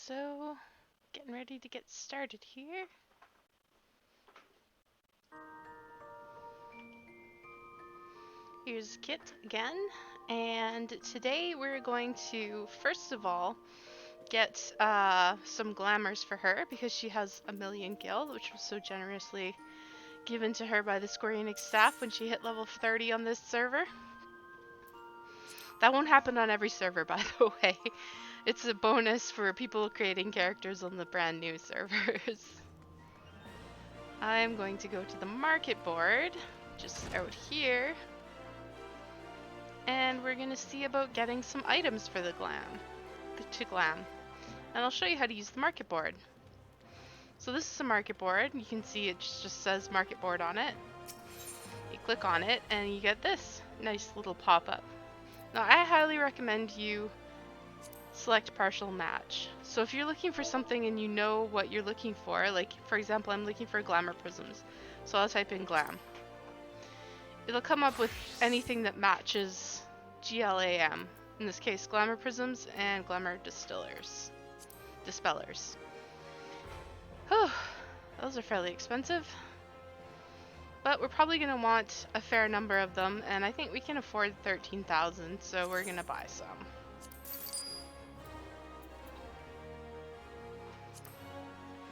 So, getting ready to get started here. Here's Kit again, and today we're going to, first of all, get some glamours for her because she has a million gil, which was so generously given to her by the Square Enix staff when she hit level 30 on this server. That won't happen on every server, by the way. It's a bonus for people creating characters on the brand new servers. I'm going to go to the market board, just out here, and we're going to see about getting some items for the glam. And I'll show you how to use the market board. So this is a market board. You can see it just says market board on it. You click on it and you get this nice little pop-up. Now I highly recommend you select partial match. So if you're looking for something and you know what you're looking for, like for example I'm looking for glamour prisms, so I'll type in glam. It'll come up with anything that matches GLAM. In this case, glamour prisms and glamour dispellers. Whew, those are fairly expensive. But we're probably going to want a fair number of them, and I think we can afford 13,000, so we're going to buy some.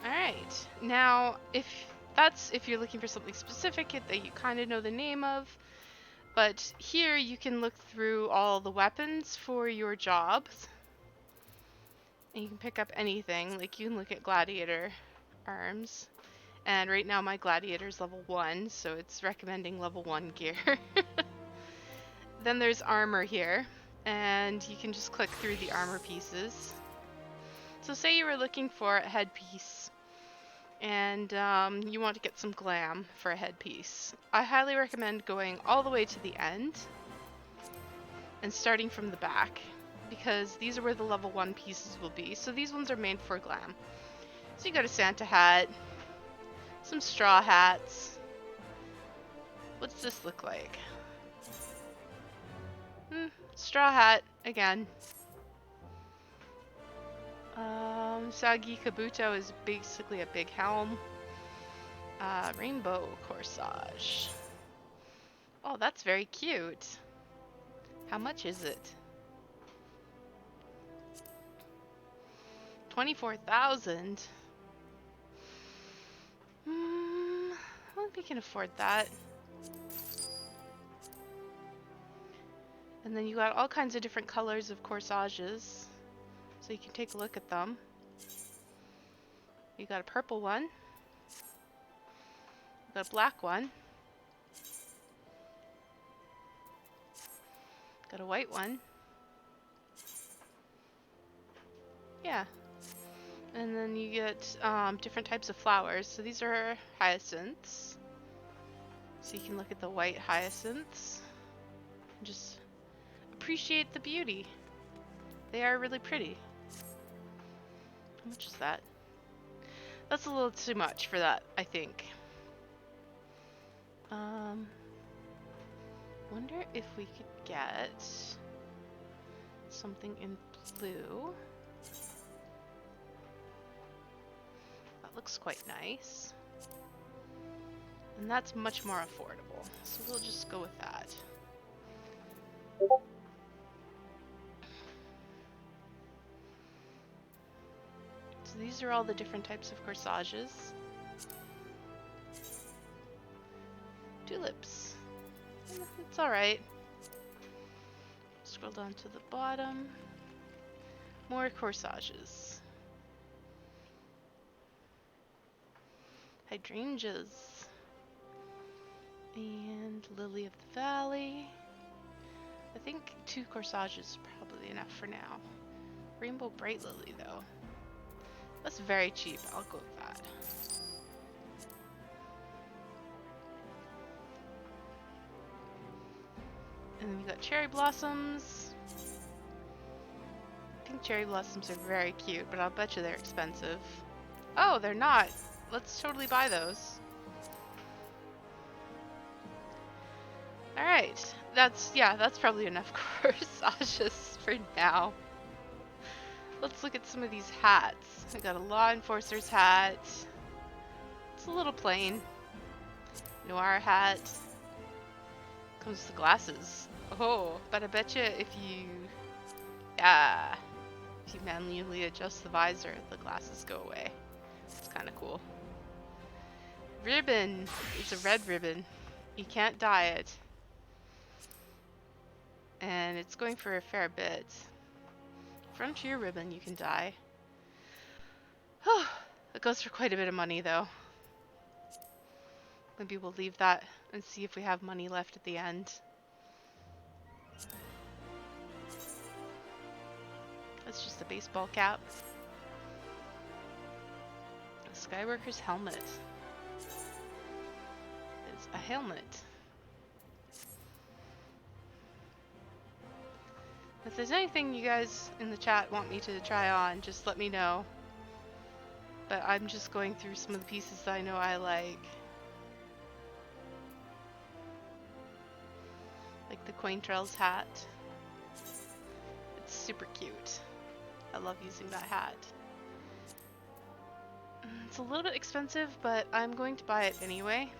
Alright, now if you're looking for something specific that you kind of know the name of, but here you can look through all the weapons for your jobs. And you can pick up anything, like you can look at gladiator arms. And right now my gladiator's level 1, so it's recommending level 1 gear. Then there's armor here, and you can just click through the armor pieces. So say you were looking for a headpiece, and you want to get some glam for a headpiece. I highly recommend going all the way to the end and starting from the back, because these are where the level 1 pieces will be. So these ones are made for glam. So you got a Santa hat, some straw hats. What's this look like? Straw hat again. Sagi Kabuto is basically a big helm. Rainbow corsage. Oh, that's very cute. How much is it? 24,000. I think we can afford that. And then you got all kinds of different colors of corsages, so you can take a look at them. You got a purple one. You got a black one. Got a white one. Yeah. And then you get different types of flowers. So these are hyacinths. So you can look at the white hyacinths and just appreciate the beauty. They are really pretty. How much is that? That's a little too much for that, I think. Wonder if we could get something in blue. That looks quite nice. And that's much more affordable. So we'll just go with that. So these are all the different types of corsages. Tulips. It's alright. Scroll down to the bottom. More corsages. Hydrangeas. And Lily of the Valley. I think 2 corsages is probably enough for now. Rainbow Bright Lily though. That's very cheap. I'll go with that. And then we got cherry blossoms. I think cherry blossoms are very cute, but I'll bet you they're expensive. Oh, they're not. Let's totally buy those. Alright. That's probably enough corsages for now. Let's look at some of these hats. I got a law enforcer's hat. It's a little plain. Noir hat. Comes with the glasses. Oh, but I bet you if you... Yeah. If you manually adjust the visor, the glasses go away. It's kind of cool. Ribbon. It's a red ribbon. You can't dye it. And it's going for a fair bit. Frontier ribbon you can dye. It goes for quite a bit of money though. Maybe we'll leave that and see if we have money left at the end. That's just a baseball cap. A Skyworker's helmet. It's a helmet. If there's anything you guys in the chat want me to try on, just let me know. But I'm just going through some of the pieces that I know I like. Like the Cointrails hat. It's super cute. I love using that hat. It's a little bit expensive, but I'm going to buy it anyway.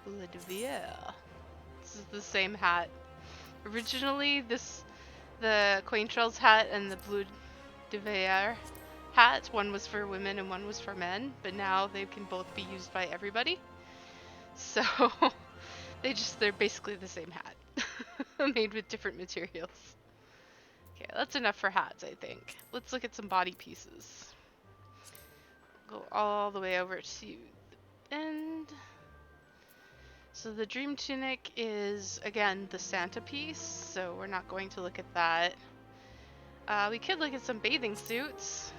Le Devier. This is the same hat. Originally, the Cointrails hat and the Bleu Devier hat, one was for women and one was for men, but now they can both be used by everybody. So they're basically the same hat, made with different materials. Okay, that's enough for hats, I think. Let's look at some body pieces. Go all the way over to the end. So the Dream Tunic is, again, the Santa piece, so we're not going to look at that. We could look at some bathing suits.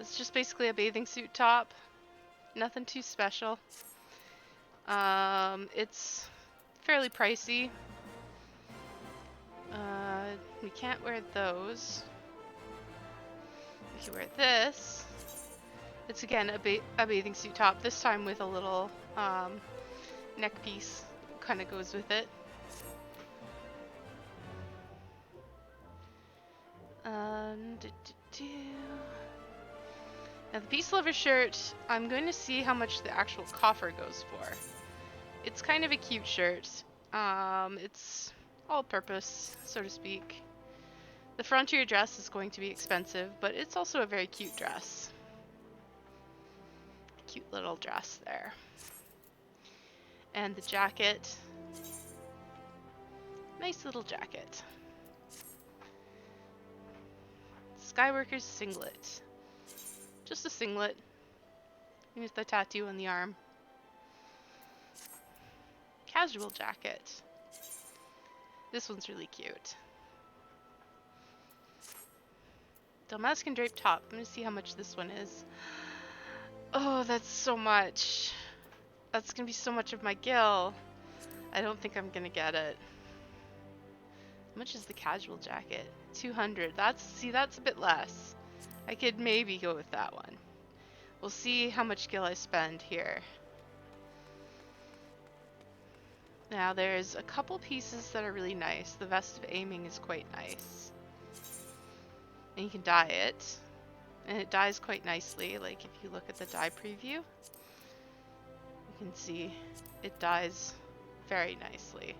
It's just basically a bathing suit top. Nothing too special. It's fairly pricey. We can't wear those. We can wear this. It's again a bathing suit top, this time with a little neck piece. Kind of goes with it. Now the Peace Lover shirt, I'm going to see how much the actual coffer goes for. It's kind of a cute shirt. It's all-purpose, so to speak. The Frontier dress is going to be expensive, but it's also a very cute dress. Cute little dress there. And the jacket. Nice little jacket. Skyworker's singlet. Just a singlet. With the tattoo on the arm. Casual jacket. This one's really cute. Damascus draped top. I'm gonna see how much this one is. Oh, that's so much. That's gonna be so much of my gil. I don't think I'm gonna get it. How much is the casual jacket? 200. That's a bit less. I could maybe go with that one. We'll see how much gil I spend here. Now there's a couple pieces that are really nice. The Vest of Aiming is quite nice. And you can dye it. And it dyes quite nicely. Like if you look at the dye preview, you can see it dyes very nicely.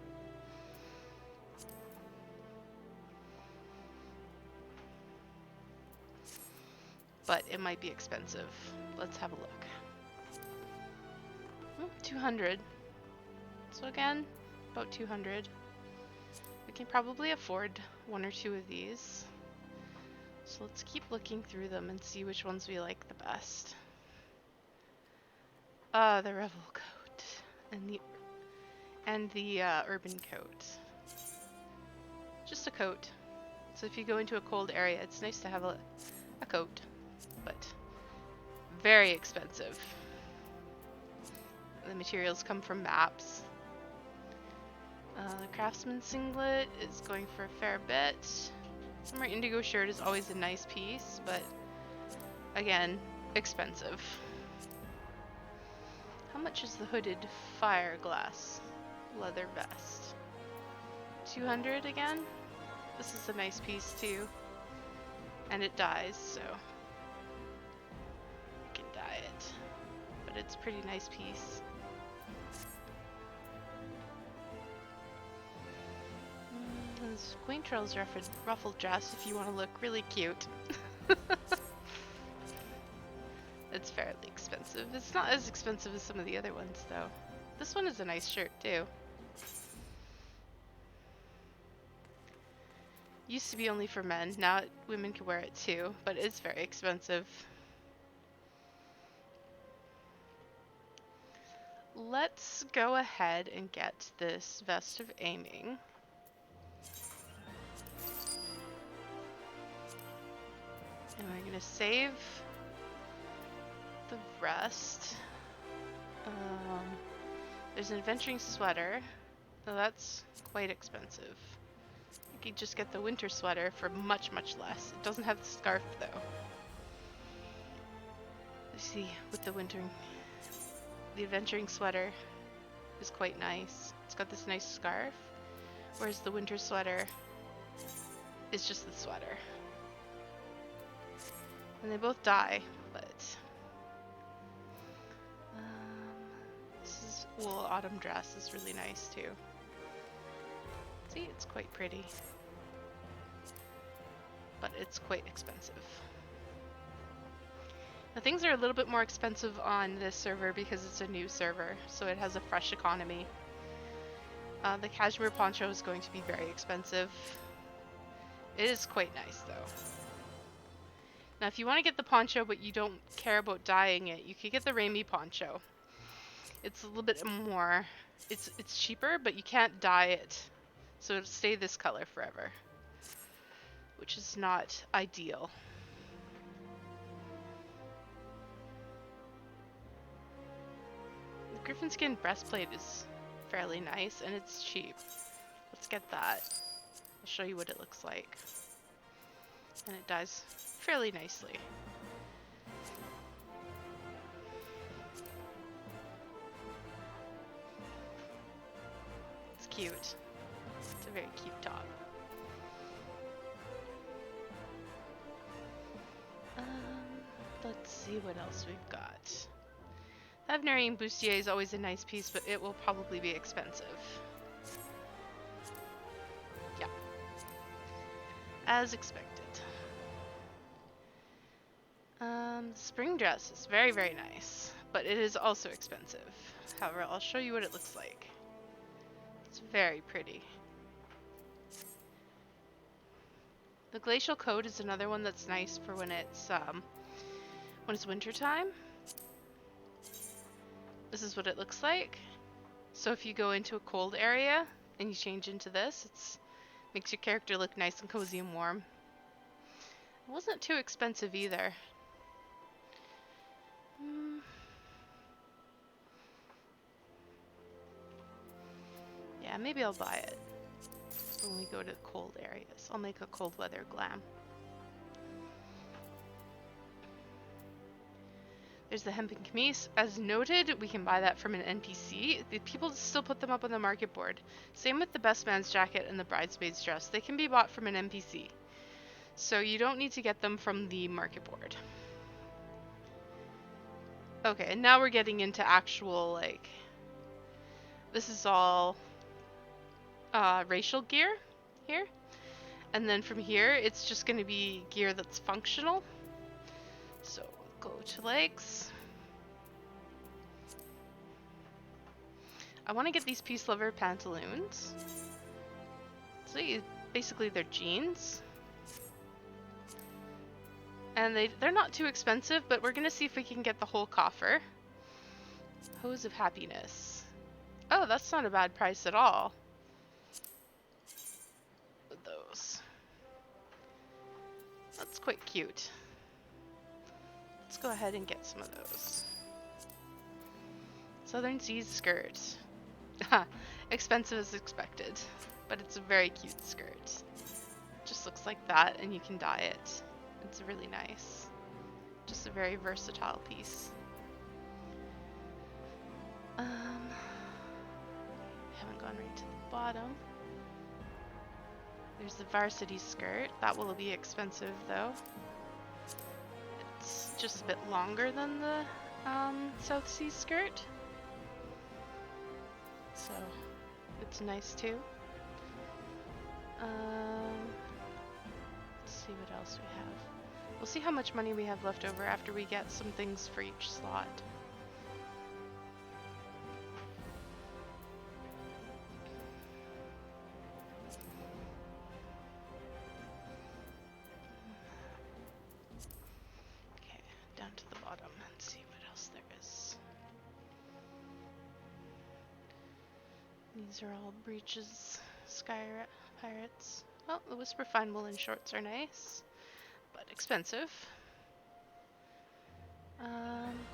But it might be expensive. Let's have a look. 200. So again, about 200. We can probably afford one or two of these. So let's keep looking through them and see which ones we like the best. The Revel coat and the urban coat. Just a coat. So if you go into a cold area, it's nice to have a coat, but very expensive. The materials come from maps. The Craftsman singlet is going for a fair bit. Summer Indigo shirt is always a nice piece, but again, expensive. How much is the hooded fire glass? leather vest. 200 again? This is a nice piece too. And it dies, so I can dye it. But it's a pretty nice piece. This Queen Trail's ruffled dress if you want to look really cute. It's fairly expensive. It's not as expensive as some of the other ones though. This one is a nice shirt too. Used to be only for men, now women can wear it too, but it's very expensive. Let's go ahead and get this Vest of Aiming. And we're gonna save the rest. There's an adventuring sweater. Oh, that's quite expensive. You could just get the winter sweater for much, much less. It doesn't have the scarf though. You see, with the adventuring sweater is quite nice. It's got this nice scarf, whereas the winter sweater is just the sweater. And they both die, but this is wool autumn dress is really nice too. See, it's quite pretty, but it's quite expensive. Now things are a little bit more expensive on this server because it's a new server, so it has a fresh economy. The cashmere poncho is going to be very expensive. It is quite nice though. Now if you want to get the poncho but you don't care about dyeing it, you could get the Raimi poncho. It's a little bit more, it's cheaper, but you can't dye it. So it'll stay this color forever, which is not ideal. The griffin skin breastplate is fairly nice and it's cheap. Let's get that. I'll show you what it looks like. And it dyes fairly nicely. It's cute. It's a very cute top. Let's see what else we've got. The Avenarian bustier is always a nice piece, but it will probably be expensive. Yeah. As expected. Spring dress is very, very nice, but it is also expensive. However, I'll show you what it looks like. It's very pretty. The glacial coat is another one that's nice for when it's winter time. This is what it looks like. So if you go into a cold area and you change into this, it makes your character look nice and cozy and warm. It wasn't too expensive either. Yeah, maybe I'll buy it when we go to cold areas. I'll make a cold weather glam. There's the hempen camise. As noted, we can buy that from an NPC. The people still put them up on the market board. Same with the best man's jacket and the bridesmaid's dress. They can be bought from an NPC. So you don't need to get them from the market board. Okay, and now we're getting into actual, like, this is all racial gear here. And then from here, it's just going to be gear that's functional. So go to legs. I want to get these peace lover pantaloons. So basically they're jeans. And they're not too expensive, but we're going to see if we can get the whole coffer. Hose of happiness. Oh, that's not a bad price at all. With those. That's quite cute. Let's go ahead and get some of those. Southern Seas skirt. Expensive as expected, but it's a very cute skirt. Just looks like that, and you can dye it. It's really nice. Just a very versatile piece. haven't gone right to the bottom. There's the varsity skirt. That will be expensive though. It's just a bit longer than the South Sea skirt. So it's nice too. Let's see what else we have. We'll see how much money we have left over after we get some things for each slot. Okay, down to the bottom and see what else there is. These are all breeches, sky pirates. Well, the Whisper Fine Woolen shorts are nice, but expensive.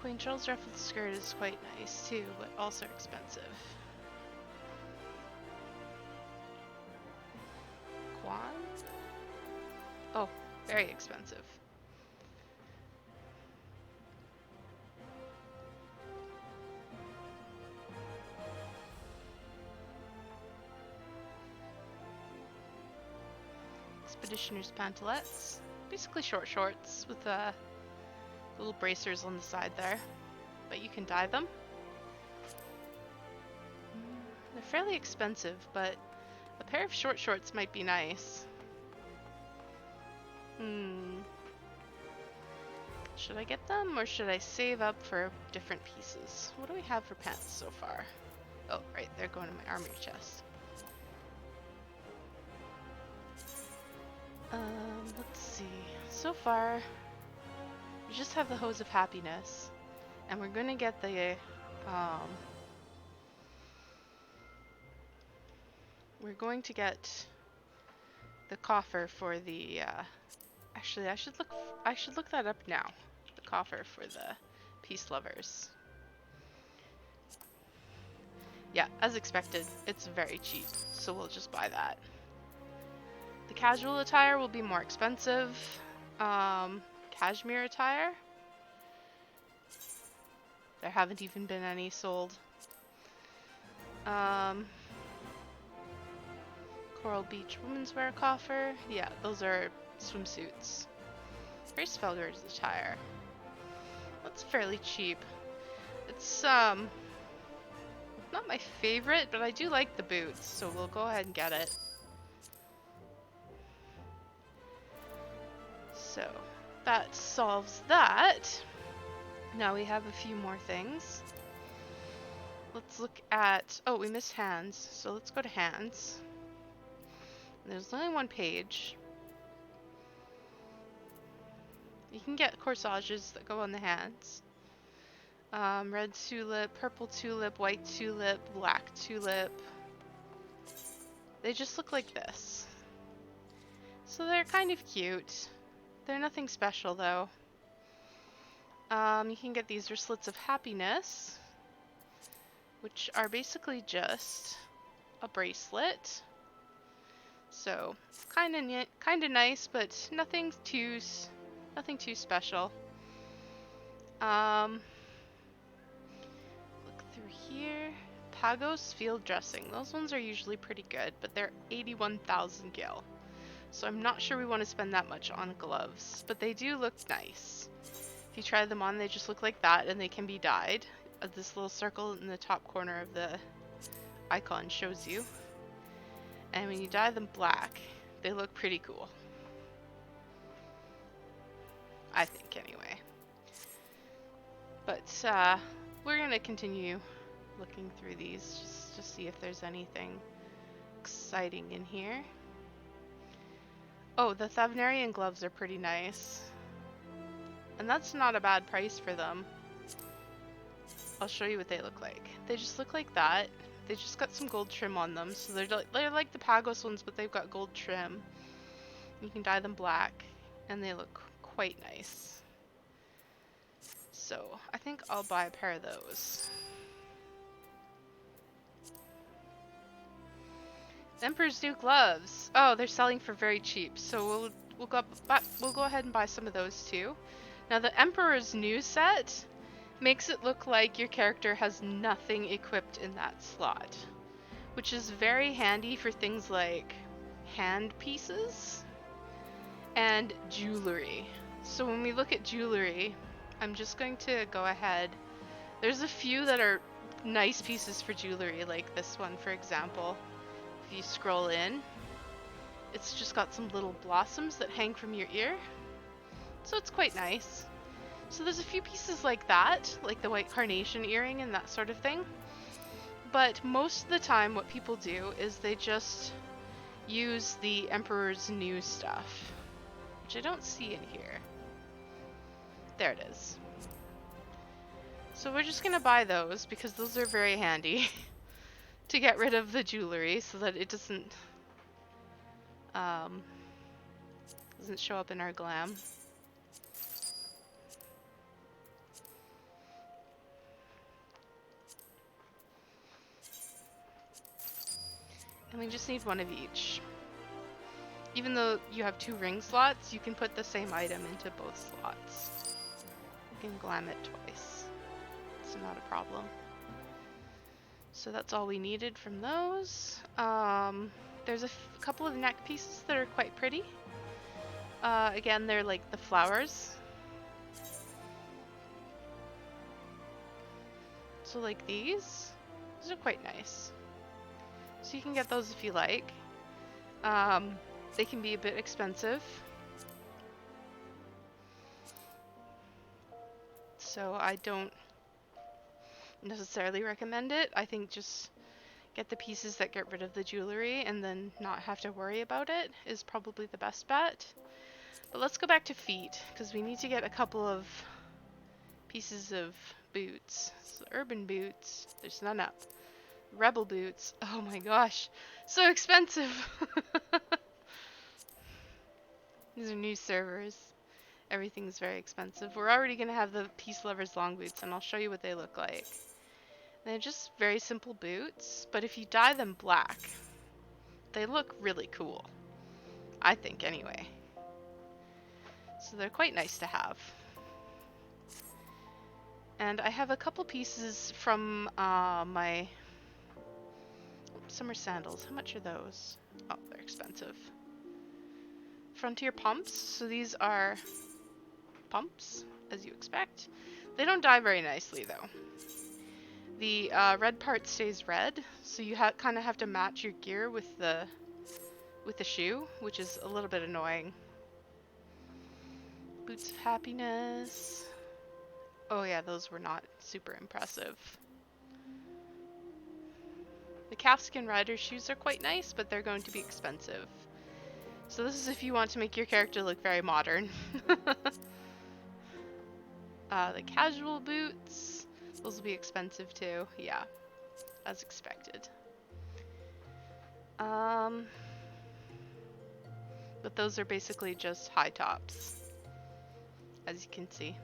Queen Charles ruffled skirt is quite nice too, but also expensive. Quan? Oh, very expensive. Expeditioner's pantalettes. Basically short shorts with little bracers on the side there, but you can dye them. They're fairly expensive, but a pair of short shorts might be nice. Should I get them or should I save up for different pieces? What do we have for pants so far? Oh, right, they're going in my armory chest. Let's see. So far, we just have the Hose of Happiness, and we're gonna get the, we're going to get the coffer for the, actually, I should look that up now. The coffer for the Peace Lovers. Yeah, as expected, it's very cheap, so we'll just buy that. The casual attire will be more expensive. Cashmere attire. There haven't even been any sold. Coral Beach women's wear coffer. Yeah, those are swimsuits. Grace Felger's attire. That's fairly cheap. It's not my favorite, but I do like the boots, so we'll go ahead and get it. So that solves that. Now we have a few more things. Let's look at, oh, we missed hands, so let's go to hands. There's only one page. You can get corsages that go on the hands. Red tulip, purple tulip, white tulip, black tulip. They just look like this. So they're kind of cute. They're nothing special though. You can get these wristlets of happiness, which are basically just a bracelet. So kind of nice, but nothing too special. Look through here. Pagos field dressing. Those ones are usually pretty good, but they're 81,000 gil. So I'm not sure we want to spend that much on gloves, but they do look nice. If you try them on, they just look like that, and they can be dyed. This little circle in the top corner of the icon shows you. And when you dye them black, they look pretty cool. I think, anyway. But we're going to continue looking through these just to see if there's anything exciting in here. Oh, the Thavnarian gloves are pretty nice. And that's not a bad price for them. I'll show you what they look like. They just look like that. They just got some gold trim on them. So they're like the Pagos ones, but they've got gold trim. You can dye them black, and they look quite nice. So I think I'll buy a pair of those. Emperor's New gloves. Oh, they're selling for very cheap. So we'll go ahead and buy some of those too. Now the Emperor's New set makes it look like your character has nothing equipped in that slot, which is very handy for things like hand pieces and jewelry. So when we look at jewelry, I'm just going to go ahead. There's a few that are nice pieces for jewelry, like this one, for example. If you scroll in, it's just got some little blossoms that hang from your ear. So it's quite nice. So there's a few pieces like that, like the white carnation earring and that sort of thing. But most of the time what people do is they just use the Emperor's New stuff, which I don't see in here. There it is. So we're just gonna buy those because those are very handy to get rid of the jewelry so that it doesn't show up in our glam. And we just need one of each. Even though you have 2 ring slots, you can put the same item into both slots. You can glam it twice. It's not a problem. So that's all we needed from those. There's a couple of neck pieces that are quite pretty. Again, they're like the flowers. So like these are quite nice. So you can get those if you like. They can be a bit expensive. So I don't necessarily recommend it. I think just get the pieces that get rid of the jewelry and then not have to worry about it is probably the best bet. But let's go back to feet, because we need to get a couple of pieces of boots. So urban boots, there's none up. Rebel boots, oh my gosh, so expensive. These are new servers. Everything's very expensive. We're already going to have the Peace Lovers long boots, and I'll show you what they look like. They're just very simple boots, but if you dye them black, they look really cool. I think, anyway. So they're quite nice to have. And I have a couple pieces from my summer sandals. How much are those? Oh, they're expensive. Frontier pumps. So these are pumps, as you expect. They don't dye very nicely, though. The red part stays red, so you kind of have to match your gear with the shoe, which is a little bit annoying. Boots of Happiness. Oh yeah, those were not super impressive. The calfskin rider shoes are quite nice, but they're going to be expensive. So this is if you want to make your character look very modern. The casual boots, those will be expensive too. Yeah, as expected. But those are basically just high tops, as you can see.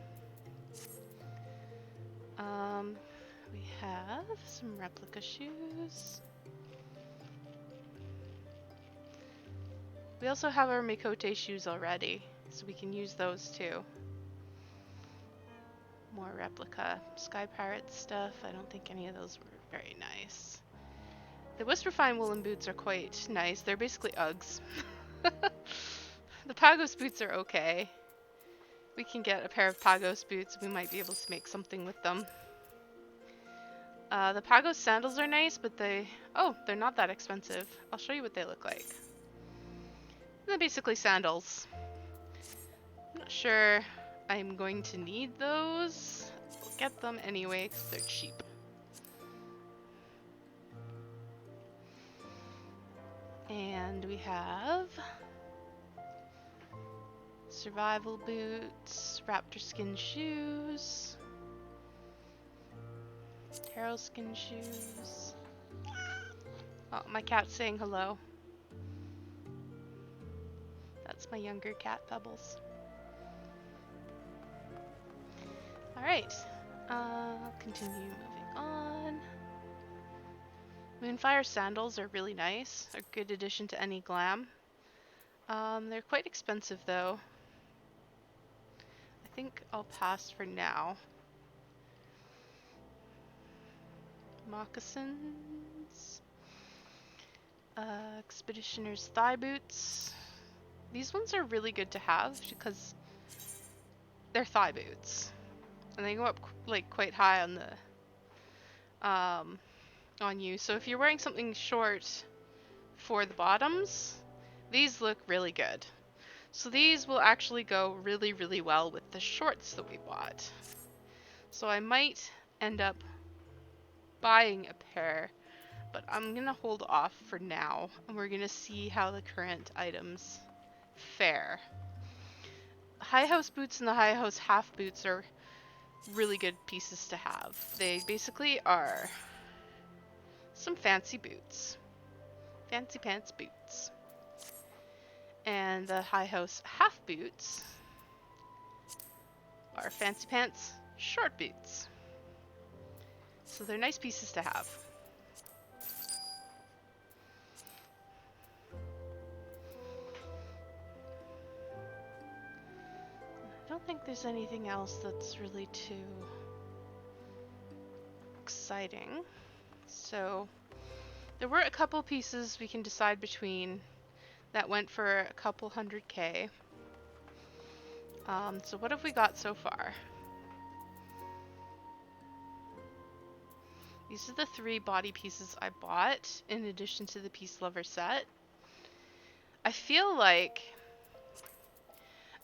We have some replica shoes. We also have our Mikote shoes already, so we can use those too. More replica Sky Pirate stuff. I don't think any of those were very nice. The Whisperfine woolen boots are quite nice. They're basically Uggs. The Pagos boots are okay. We can get a pair of Pagos boots. We might be able to make something with them. The Pagos sandals are nice, but they're not that expensive. I'll show you what they look like. They're basically sandals. I'm not sure I'm going to need those. I'll get them anyway because they're cheap. And we have survival boots, raptor skin shoes, taro skin shoes. Oh, my cat's saying hello. That's my younger cat, Pebbles. Alright, I'll continue moving on. Moonfire sandals are really nice, a good addition to any glam. They're quite expensive though. I think I'll pass for now. Moccasins. Expeditioner's thigh boots. These ones are really good to have because they're thigh boots, and they go up like quite high on the on you. So if you're wearing something short for the bottoms, these look really good. So these will actually go really, really well with the shorts that we bought. So I might end up buying a pair, but I'm gonna hold off for now, and we're gonna see how the current items fare. High house boots and the high house half boots are really good pieces to have. They basically are some fancy boots. Fancy pants boots. And the high house half boots are fancy pants short boots. So they're nice pieces to have. I don't think there's anything else that's really too exciting. So there were a couple pieces we can decide between that went for a couple $100K. So what have we got so far? These are the 3 body pieces I bought in addition to the Peace Lover set. I feel like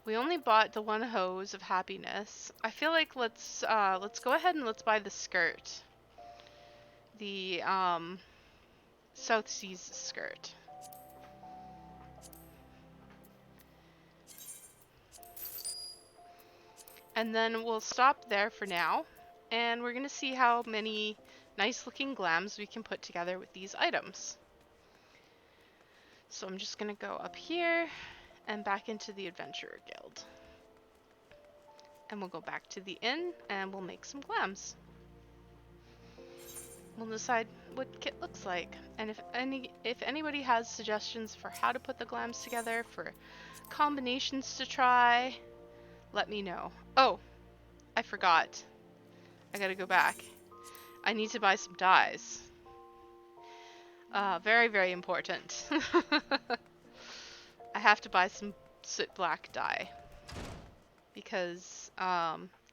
we only bought the 1 hose of happiness. I feel like let's go ahead and let's buy the skirt. The South Seas skirt. And then we'll stop there for now, and we're gonna see how many nice looking glams we can put together with these items. So I'm just gonna go up here and back into the Adventurer Guild. And we'll go back to the inn and we'll make some glams. We'll decide what kit looks like. And if anybody has suggestions for how to put the glams together, for combinations to try, let me know. Oh, I forgot. I gotta go back. I need to buy some dyes. Very, very important. I have to buy some soot black dye because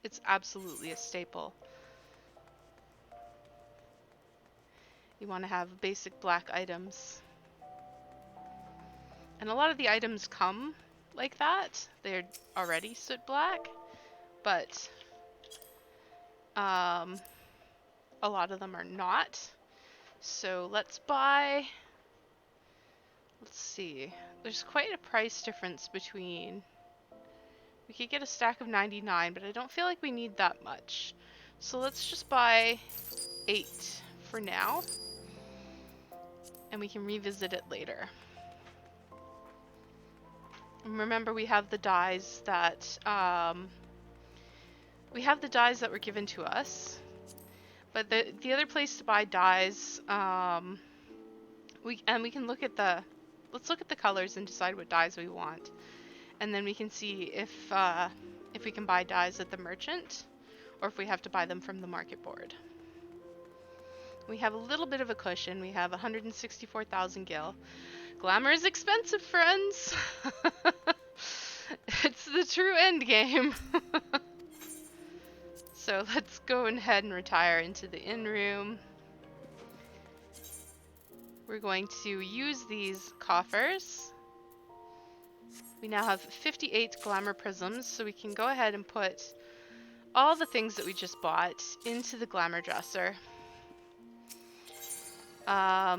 it's absolutely a staple. You want to have basic black items. And a lot of the items come like that. They're already soot black, but a lot of them are not. So let's buy, let's see, there's quite a price difference between, we could get a stack of 99, but I don't feel like we need that much. So let's just buy 8 for now, and we can revisit it later. And remember, we have the dyes that were given to us. But the other place to buy dyes, we can look at let's look at the colors and decide what dyes we want, and then we can see if we can buy dyes at the merchant, or if we have to buy them from the market board. We have a little bit of a cushion. We have 164,000 gil. Glamour is expensive, friends. It's the true end game. So let's go ahead and retire into the inn room. We're going to use these coffers. We now have 58 glamour prisms, so we can go ahead and put all the things that we just bought into the glamour dresser.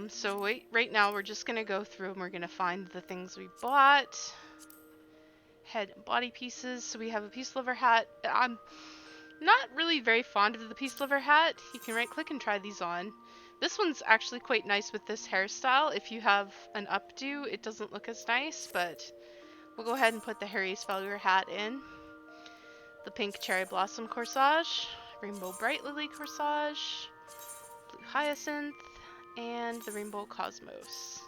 So right now we're just gonna go through and we're gonna find the things we bought. Head and body pieces. So we have a Peace Lover hat. I'm not really very fond of the Peace Lover hat. You can right click and try these on. This one's actually quite nice with this hairstyle. If you have an updo, it doesn't look as nice, but we'll go ahead and put the Harry Spellier hat in. The pink cherry blossom corsage, rainbow bright lily corsage, blue hyacinth, and the rainbow cosmos.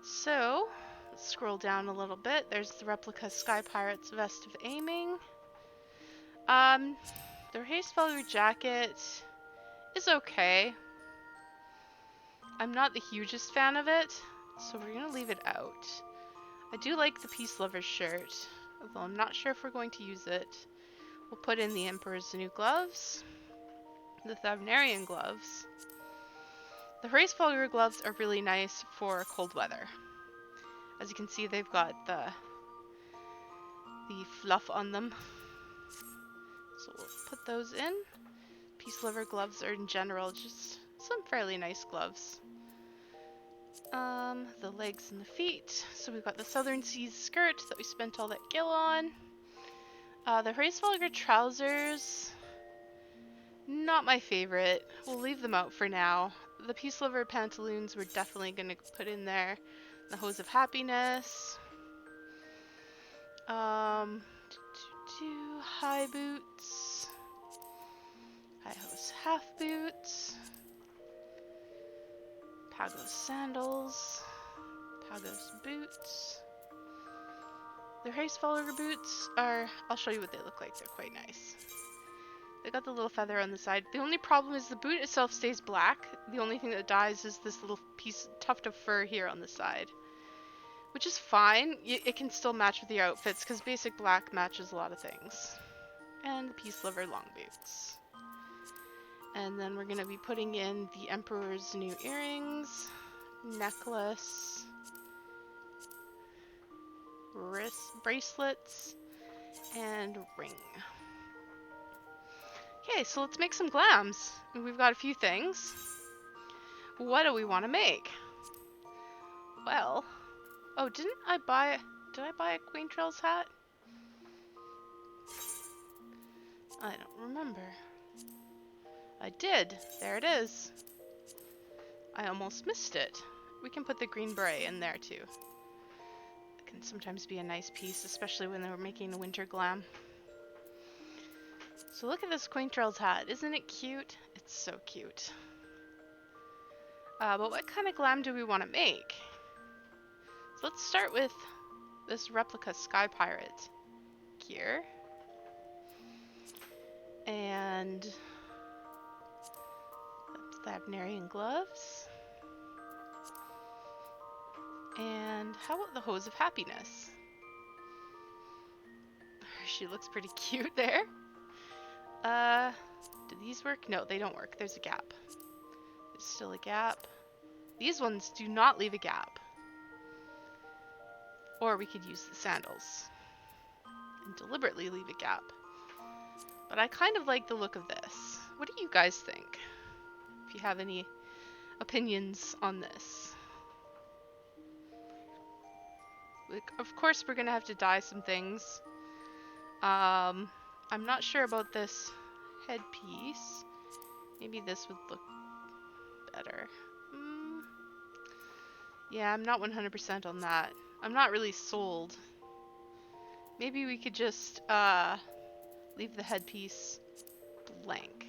So let's scroll down a little bit. There's the replica Sky Pirates vest of aiming. The Harry Spellier jacket is okay. I'm not the hugest fan of it, so we're gonna leave it out. I do like the Peace Lover's shirt, although I'm not sure if we're going to use it. We'll put in the Emperor's new gloves, the Thavnarian gloves. The Hraesvelgr gloves are really nice for cold weather. As you can see, they've got the fluff on them. So we'll put those in. Peace Lover gloves are in general just some fairly nice gloves. The legs and the feet. So we've got the Southern Seas skirt that we spent all that gil on. The Hraesvelgr trousers, not my favorite. We'll leave them out for now. The Peace Lover pantaloons we're definitely going to put in there. The Hose of Happiness. High boots. High hose half boots. Pagos sandals. Pagos boots. The Hraesvelgr boots are, I'll show you what they look like, they're quite nice. They got the little feather on the side. The only problem is the boot itself stays black. The only thing that dies is this little tuft of fur here on the side. Which is fine, it can still match with your outfits because basic black matches a lot of things. And the Peace Lover long boots. And then we're going to be putting in the Emperor's new earrings, necklace, wrist bracelets, and ring. Okay, so let's make some glams. We've got a few things. What do we want to make? Well, oh, did I buy a Quaintrell's hat? I don't remember. I did. There it is. I almost missed it. We can put the green beret in there too. It can sometimes be a nice piece, especially when we're making a winter glam. So look at this Quaintrell's hat. Isn't it cute? It's so cute. But what kind of glam do we want to make? So let's start with this replica Sky Pirate gear. And that's Thavnarian gloves. And how about the Hose of Happiness? She looks pretty cute there. Do these work? No, they don't work. There's a gap. There's still a gap. These ones do not leave a gap. Or we could use the sandals and deliberately leave a gap. But I kind of like the look of this. What do you guys think? If you have any opinions on this. Like, of course we're gonna have to dye some things. I'm not sure about this headpiece. Maybe this would look better. Yeah, I'm not 100% on that. I'm not really sold. Maybe we could just leave the headpiece blank.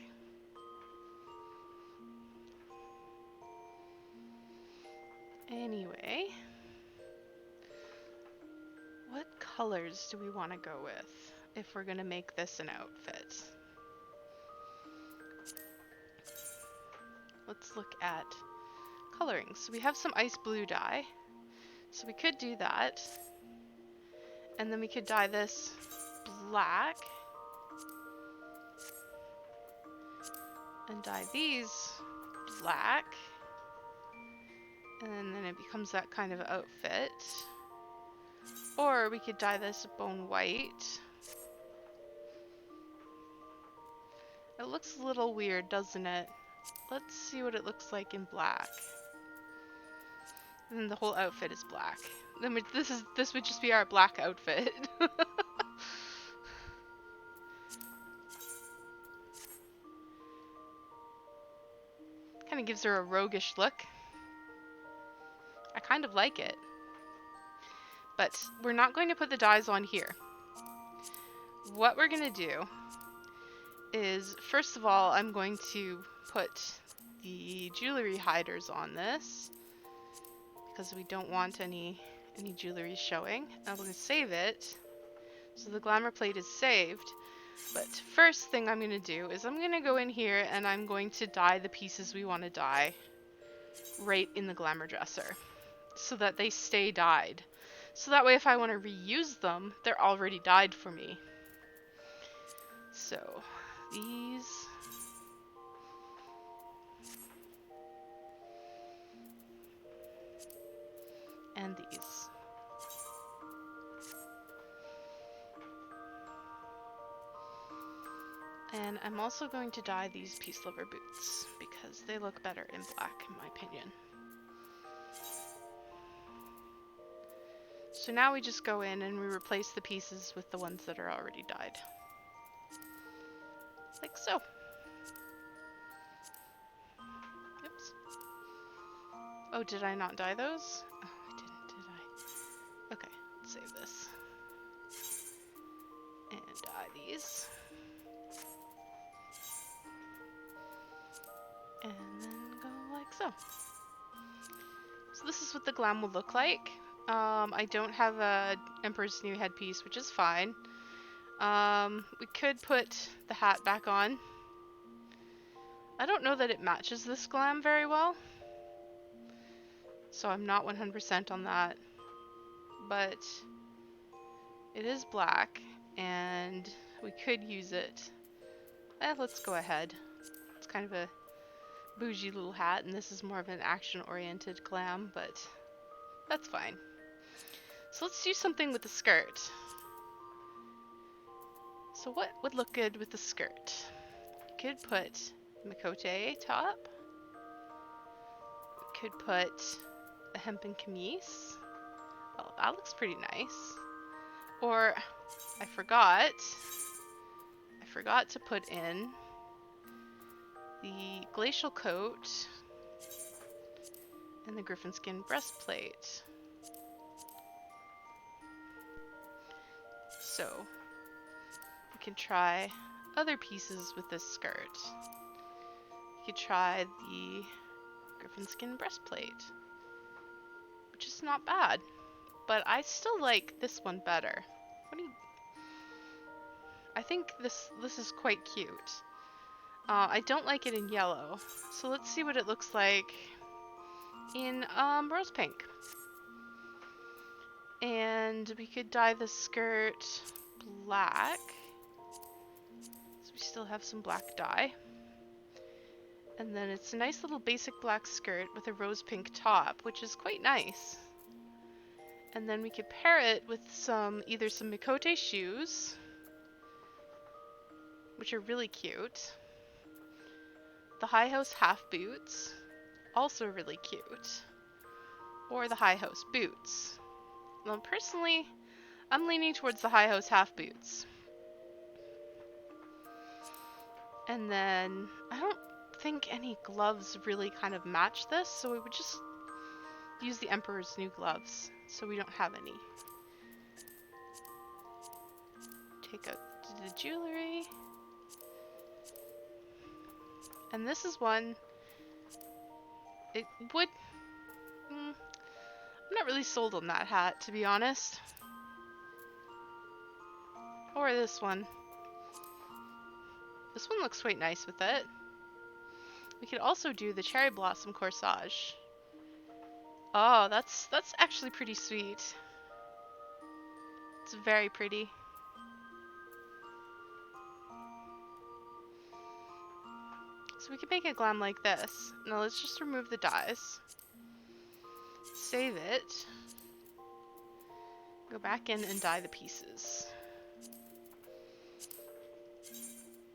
Anyway, what colors do we want to go with if we're going to make this an outfit? Let's look at coloring. So we have some ice blue dye. So we could do that. And then we could dye this black. And dye these black. And then it becomes that kind of outfit. Or we could dye this bone white. It looks a little weird, doesn't it? Let's see what it looks like in black. And then the whole outfit is black. Then this would just be our black outfit. Kind of gives her a roguish look. I kind of like it. But we're not going to put the dyes on here. What we're going to do is, first of all, I'm going to put the jewelry hiders on this because we don't want any jewelry showing. I'm going to save it so the glamour plate is saved. But first thing I'm going to do is I'm going to go in here and I'm going to dye the pieces we want to dye right in the glamour dresser so that they stay dyed. So that way if I want to reuse them, they're already dyed for me. So these. And these. And I'm also going to dye these Peace Lover boots because they look better in black in my opinion. So now we just go in and we replace the pieces with the ones that are already dyed. Like so. Oops. Oh, did I not dye those? Oh, I didn't, did I? Okay, let's save this. And dye these. And then go like so. So this is what the glam will look like. I don't have a Emperor's New headpiece, which is fine. We could put the hat back on. I don't know that it matches this glam very well, so I'm not 100% on that. But it is black, and we could use it. Let's go ahead. It's kind of a bougie little hat, and this is more of an action-oriented glam, but that's fine. So let's do something with the skirt. So what would look good with the skirt? You could put Mikote top. We could put a hempen camise. Well, that looks pretty nice. Or I forgot to put in the glacial coat and the griffin skin breastplate. So we can try other pieces with this skirt. You could try the griffin skin breastplate, which is not bad, but I still like this one better. What do you? I think this is quite cute. I don't like it in yellow, so let's see what it looks like in rose pink. And we could dye the skirt black, so we still have some black dye. And then it's a nice little basic black skirt with a rose pink top, which is quite nice. And then we could pair it with either some Mikote shoes, which are really cute. The high house half boots, also really cute. Or the high house boots. Well, personally, I'm leaning towards the high house half boots. And then I don't think any gloves really kind of match this, so we would just use the Emperor's New gloves, so we don't have any. Take out the jewelry. And this is one, it would, I'm not really sold on that hat, to be honest. Or this one. This one looks quite nice with it. We could also do the cherry blossom corsage. Oh, that's actually pretty sweet. It's very pretty. So we could make a glam like this. Now let's just remove the dyes. Save it. Go back in and dye the pieces.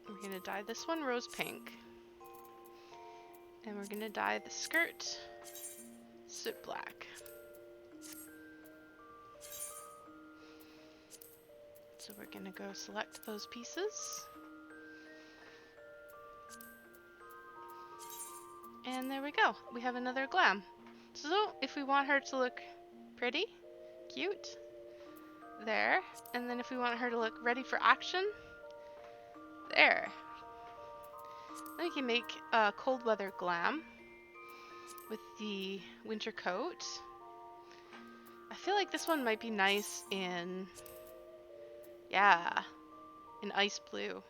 We're going to dye this one rose pink. And we're going to dye the skirt soot black. So we're going to go select those pieces. And there we go. We have another glam. So if we want her to look pretty, cute, there. And then if we want her to look ready for action, there. Then we can make a cold weather glam with the winter coat. I feel like this one might be nice in, yeah, in ice blue.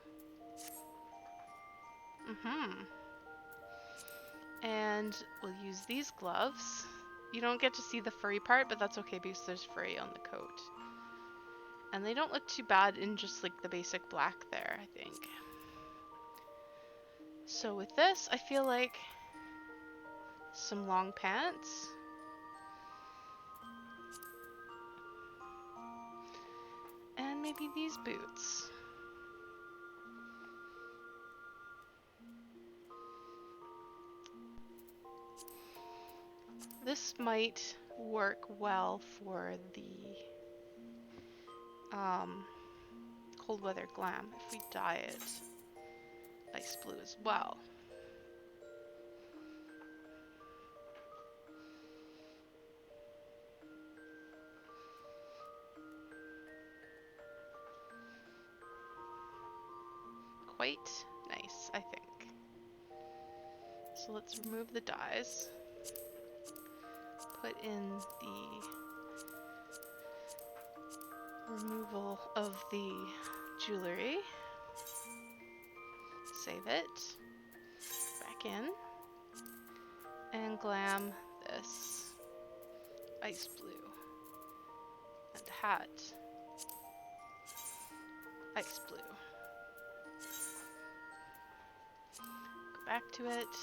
And we'll use these gloves. You don't get to see the furry part, but that's okay because there's furry on the coat. And they don't look too bad in just like the basic black there, I think. So with this, I feel like some long pants. And maybe these boots. This might work well for the cold weather glam if we dye it ice blue as well. Quite nice, I think. So let's remove the dyes. Put in the removal of the jewelry. Save it. Back in. And glam this ice blue. And hat. Ice blue. Go back to it.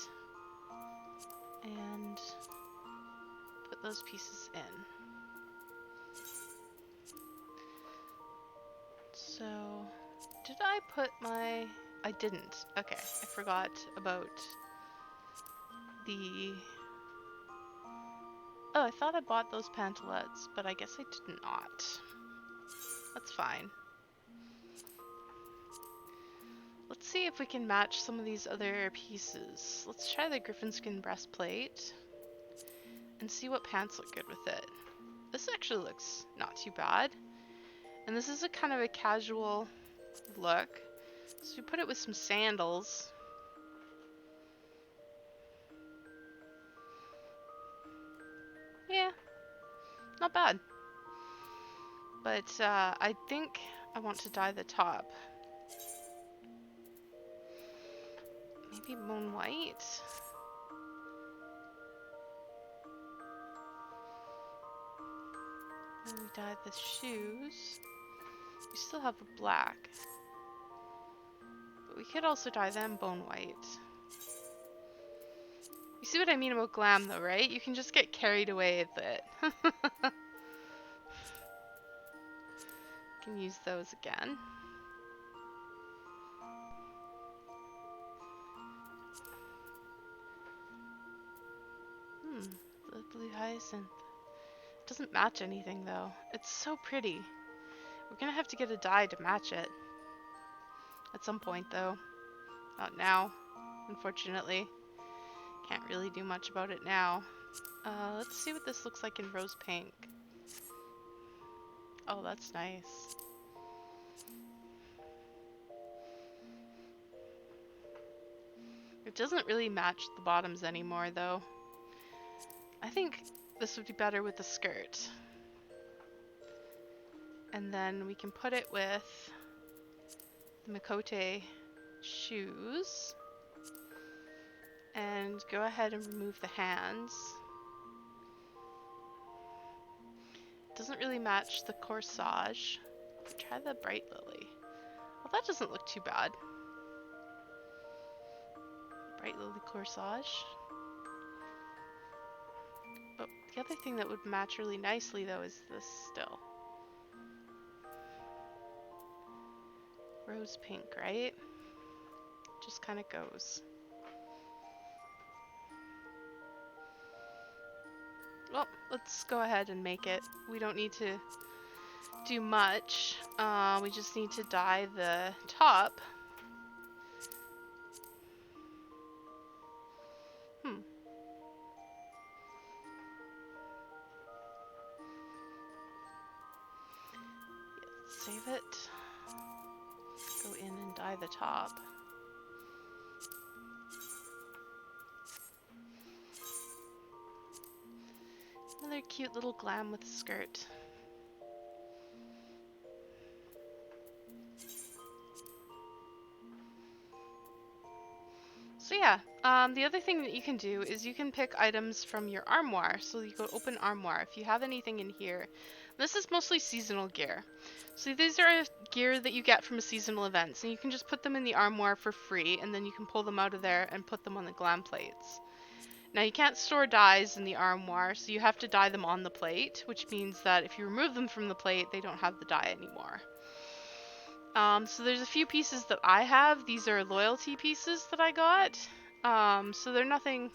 And put those pieces in. So, did I put my... I didn't. Okay, I forgot about the... Oh, I thought I bought those pantalettes, but I guess I did not. That's fine. Let's see if we can match some of these other pieces. Let's try the griffin skin breastplate and see what pants look good with it. This actually looks not too bad. And this is a kind of a casual look. So we put it with some sandals. Yeah, not bad. But I think I want to dye the top. Maybe bone white? And we dye the shoes. We still have a black. But we could also dye them bone white. You see what I mean about glam though, right? You can just get carried away with it. Can use those again. The blue hyacinth. Doesn't match anything though. It's so pretty. We're gonna have to get a dye to match it. At some point though. Not now, unfortunately. Can't really do much about it now. Let's see what this looks like in rose pink. Oh, that's nice. It doesn't really match the bottoms anymore though. I think this would be better with the skirt. And then we can put it with the Mikote shoes. And go ahead and remove the hands. Doesn't really match the corsage. Try the bright lily. Well, that doesn't look too bad. Bright lily corsage. But the other thing that would match really nicely though is this still. Rose pink, right? Just kind of goes. Well, let's go ahead and make it. We don't need to do much. We just need to dye the top. Save it. Go in and dye the top. Another cute little glam with a skirt. So yeah, the other thing that you can do is you can pick items from your armoire. So you go open armoire. If you have anything in here, this is mostly seasonal gear. So these are gear that you get from a seasonal event. So you can just put them in the armoire for free, and then you can pull them out of there and put them on the glam plates. Now you can't store dyes in the armoire, so you have to dye them on the plate, which means that if you remove them from the plate, they don't have the dye anymore. So there's a few pieces that I have. These are loyalty pieces that I got. So they're nothing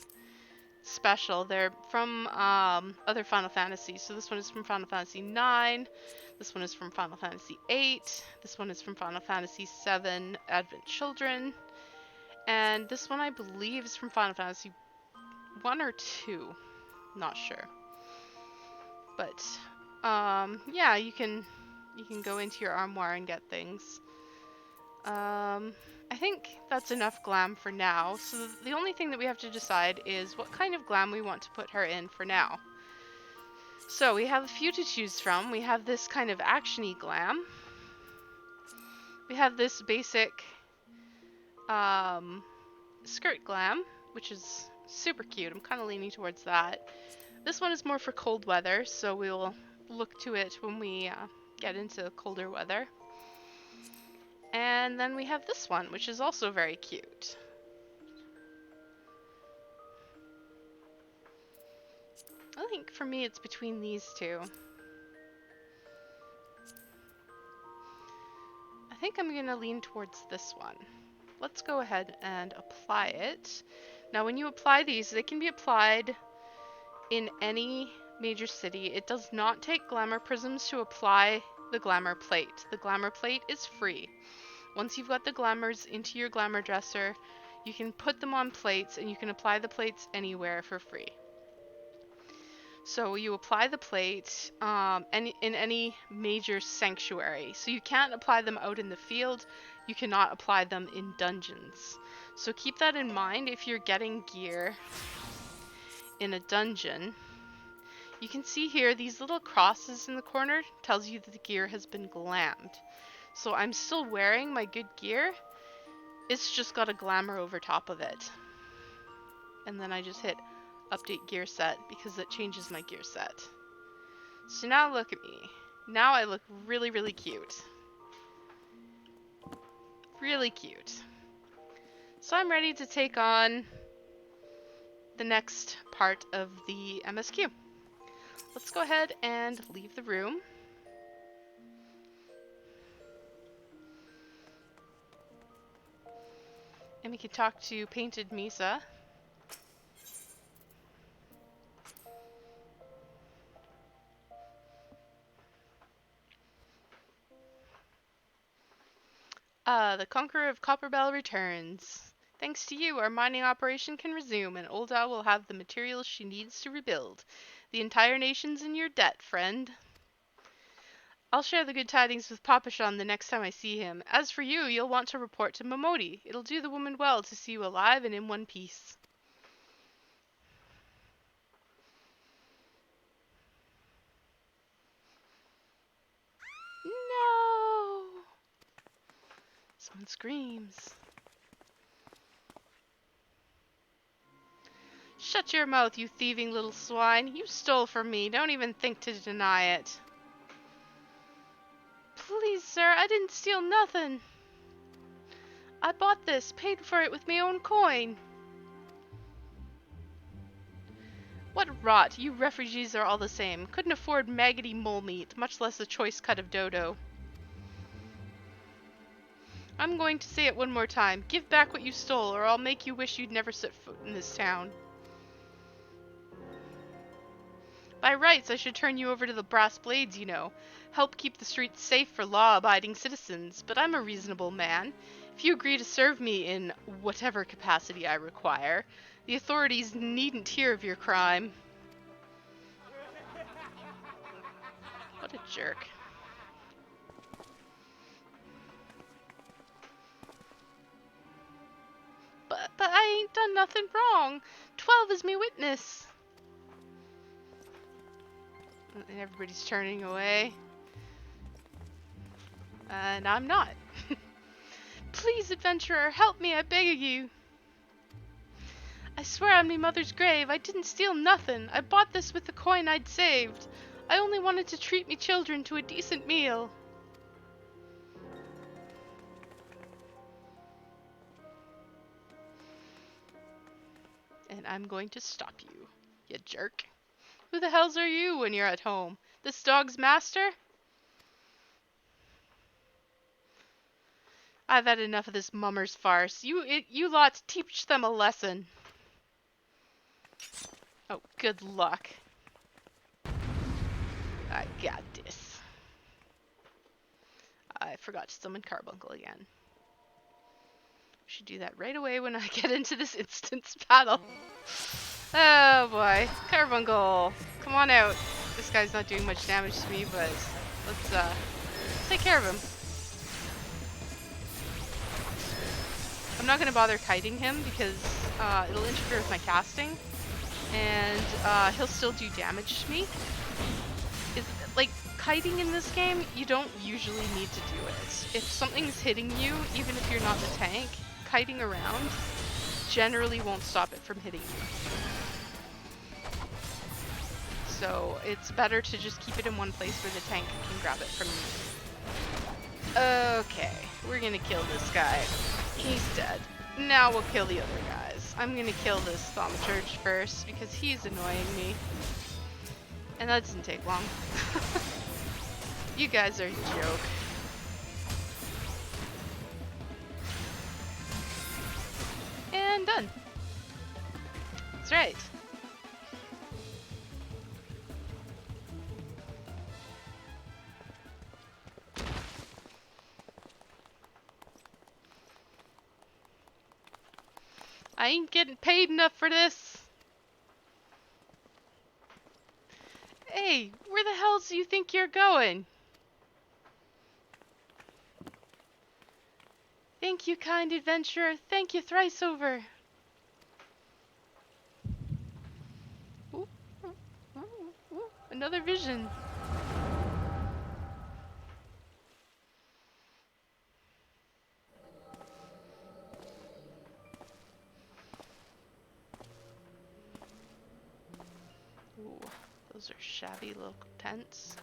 special. They're from other Final Fantasies. So this one is from Final Fantasy IX. This one is from Final Fantasy VIII. This one is from Final Fantasy VII Advent Children. And this one I believe is from Final Fantasy 1 or 2. Not sure. But yeah, you can go into your armoire and get things. I think that's enough glam for now. So the only thing that we have to decide is what kind of glam we want to put her in for now. So we have a few to choose from. We have this kind of action-y glam. We have this basic skirt glam, which is super cute. I'm kind of leaning towards that. This one is more for cold weather, so we'll look to it when we get into colder weather. And then we have this one, which is also very cute. I think for me it's between these two. I think I'm going to lean towards this one. Let's go ahead and apply it. Now when you apply these, they can be applied in any major city. It does not take glamour prisms to apply the glamour plate. The glamour plate is free. Once you've got the glamours into your glamour dresser, you can put them on plates and you can apply the plates anywhere for free. So you apply the plate in any major sanctuary. So you can't apply them out in the field. You cannot apply them in dungeons. So keep that in mind if you're getting gear in a dungeon. You can see here these little crosses in the corner tells you that the gear has been glammed. So I'm still wearing my good gear. It's just got a glamour over top of it. And then I just hit update gear set because it changes my gear set. So now look at me. Now I look really, really cute. Really cute. So I'm ready to take on the next part of the MSQ. Let's go ahead and leave the room. And we can talk to Painted Misa. The Conqueror of Copperbell returns. Thanks to you, our mining operation can resume, and Old Owl will have the materials she needs to rebuild. The entire nation's in your debt, friend. I'll share the good tidings with Papashan the next time I see him. As for you, you'll want to report to Momodi. It'll do the woman well to see you alive and in one piece. No! Someone screams. Shut your mouth, you thieving little swine. You stole from me. Don't even think to deny it. Please, sir, I didn't steal nothing. I bought this, paid for it with my own coin. What rot, you refugees are all the same. Couldn't afford maggoty mole meat, much less a choice cut of dodo. I'm going to say it one more time. Give back what you stole, or I'll make you wish you'd never set foot in this town. By rights, I should turn you over to the brass blades, you know. Help keep the streets safe for law-abiding citizens, but I'm a reasonable man. If you agree to serve me in whatever capacity I require, the authorities needn't hear of your crime. What a jerk. But I ain't done nothing wrong. 12 is me witness. And everybody's turning away. And I'm not. Please, adventurer, help me, I beg of you. I swear on me mother's grave, I didn't steal nothing. I bought this with the coin I'd saved. I only wanted to treat me children to a decent meal. And I'm going to stop you, you jerk. Who the hells are you when you're at home? This dog's master? I've had enough of this mummer's farce. You lots teach them a lesson. Oh, good luck. I got this. I forgot to summon Carbuncle again. Should do that right away when I get into this instance battle. Oh boy. Carbuncle, come on out. This guy's not doing much damage to me, but let's take care of him. I'm not going to bother kiting him because it'll interfere with my casting, and he'll still do damage to me. Like, kiting in this game, you don't usually need to do it. If something's hitting you, even if you're not the tank, kiting around generally won't stop it from hitting you. So it's better to just keep it in one place where the tank can grab it from you. Okay, we're gonna kill this guy. He's dead. Now we'll kill the other guys. I'm gonna kill this Thaumaturge first because he's annoying me. And that doesn't take long. You guys are a joke. And done. That's right. I ain't getting paid enough for this. Hey, where the hell do you think you're going? Thank you, kind adventurer. Thank you thrice over. Ooh, ooh, ooh, ooh. Another vision. Ooh, those are shabby little tents.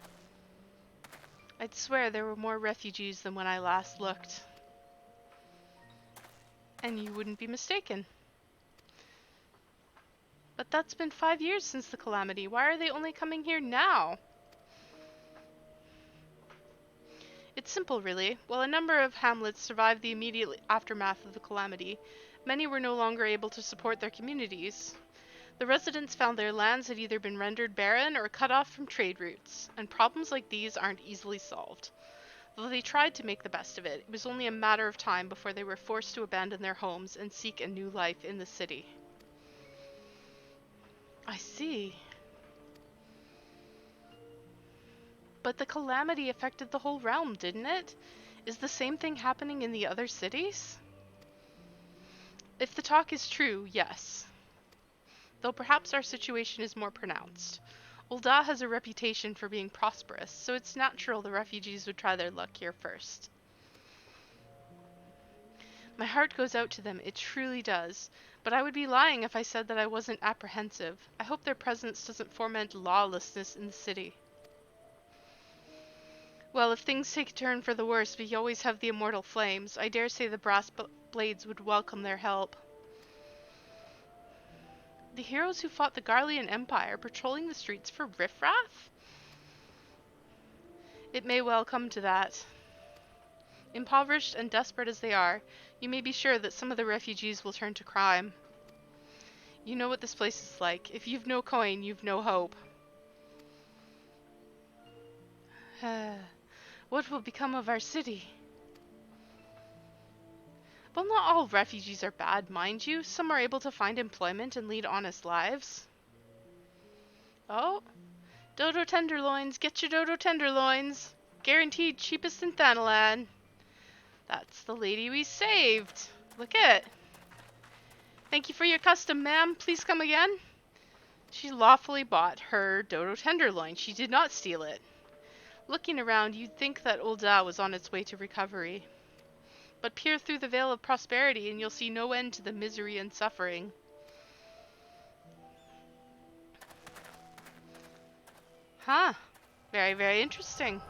I'd swear there were more refugees than when I last looked. And you wouldn't be mistaken. But that's been 5 years since the calamity. Why are they only coming here now? It's simple, really. While a number of hamlets survived the immediate aftermath of the calamity, many were no longer able to support their communities. The residents found their lands had either been rendered barren or cut off from trade routes, and problems like these aren't easily solved. Though they tried to make the best of it, it was only a matter of time before they were forced to abandon their homes and seek a new life in the city. I see. But the calamity affected the whole realm, didn't it? Is the same thing happening in the other cities? If the talk is true, yes. Though perhaps our situation is more pronounced. Ul'dah has a reputation for being prosperous, so it's natural the refugees would try their luck here first. My heart goes out to them, it truly does. But I would be lying if I said that I wasn't apprehensive. I hope their presence doesn't foment lawlessness in the city. Well, if things take a turn for the worse, we always have the immortal flames. I dare say the brass blades would welcome their help. The heroes who fought the Garlean Empire patrolling the streets for riffraff? It may well come to that. Impoverished and desperate as they are, you may be sure that some of the refugees will turn to crime. You know what this place is like. If you've no coin, you've no hope. What will become of our city? Well, not all refugees are bad, mind you. Some are able to find employment and lead honest lives. Oh, dodo tenderloins, get your dodo tenderloins. Guaranteed cheapest in Thanalan. That's the lady we saved. Look it. Thank you for your custom, ma'am. Please come again. She lawfully bought her dodo tenderloin. She did not steal it. Looking around, you'd think that Ul'dah was on its way to recovery. But peer through the veil of prosperity and you'll see no end to the misery and suffering. Huh. Very, very interesting.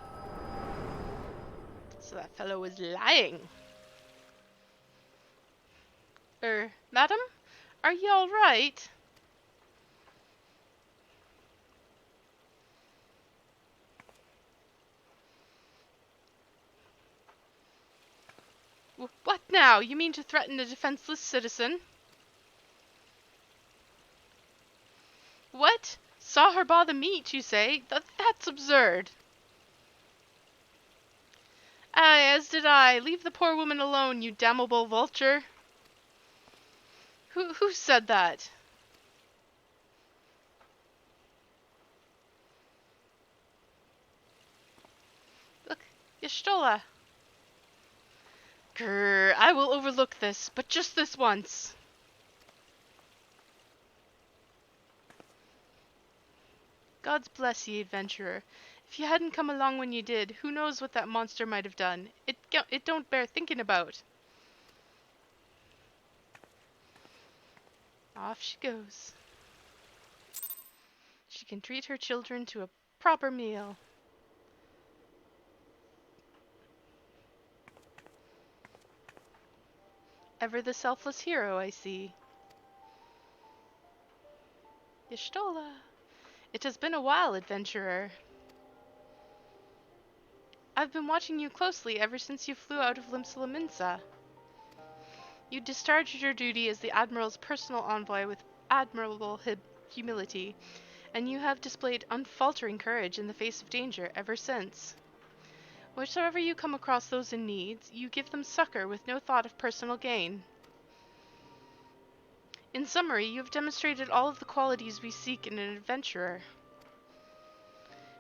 So that fellow was lying. Madam? Are you all right? What now? You mean to threaten a defenseless citizen? What? Saw her buy the meat, you say? That's absurd. Aye, as did I. Leave the poor woman alone, you damnable vulture. Who said that? Look, Y'shtola. Grr, I will overlook this, but just this once. God's bless ye, adventurer. If you hadn't come along when you did, who knows what that monster might have done. It don't bear thinking about. Off she goes. She can treat her children to a proper meal. Ever the selfless hero, I see. Y'shtola. It has been a while, adventurer. I've been watching you closely ever since you flew out of Limsalaminsa. You discharged your duty as the Admiral's personal envoy with admirable humility, and you have displayed unfaltering courage in the face of danger ever since. Wheresoever you come across those in need, you give them succor with no thought of personal gain. In summary, you have demonstrated all of the qualities we seek in an adventurer.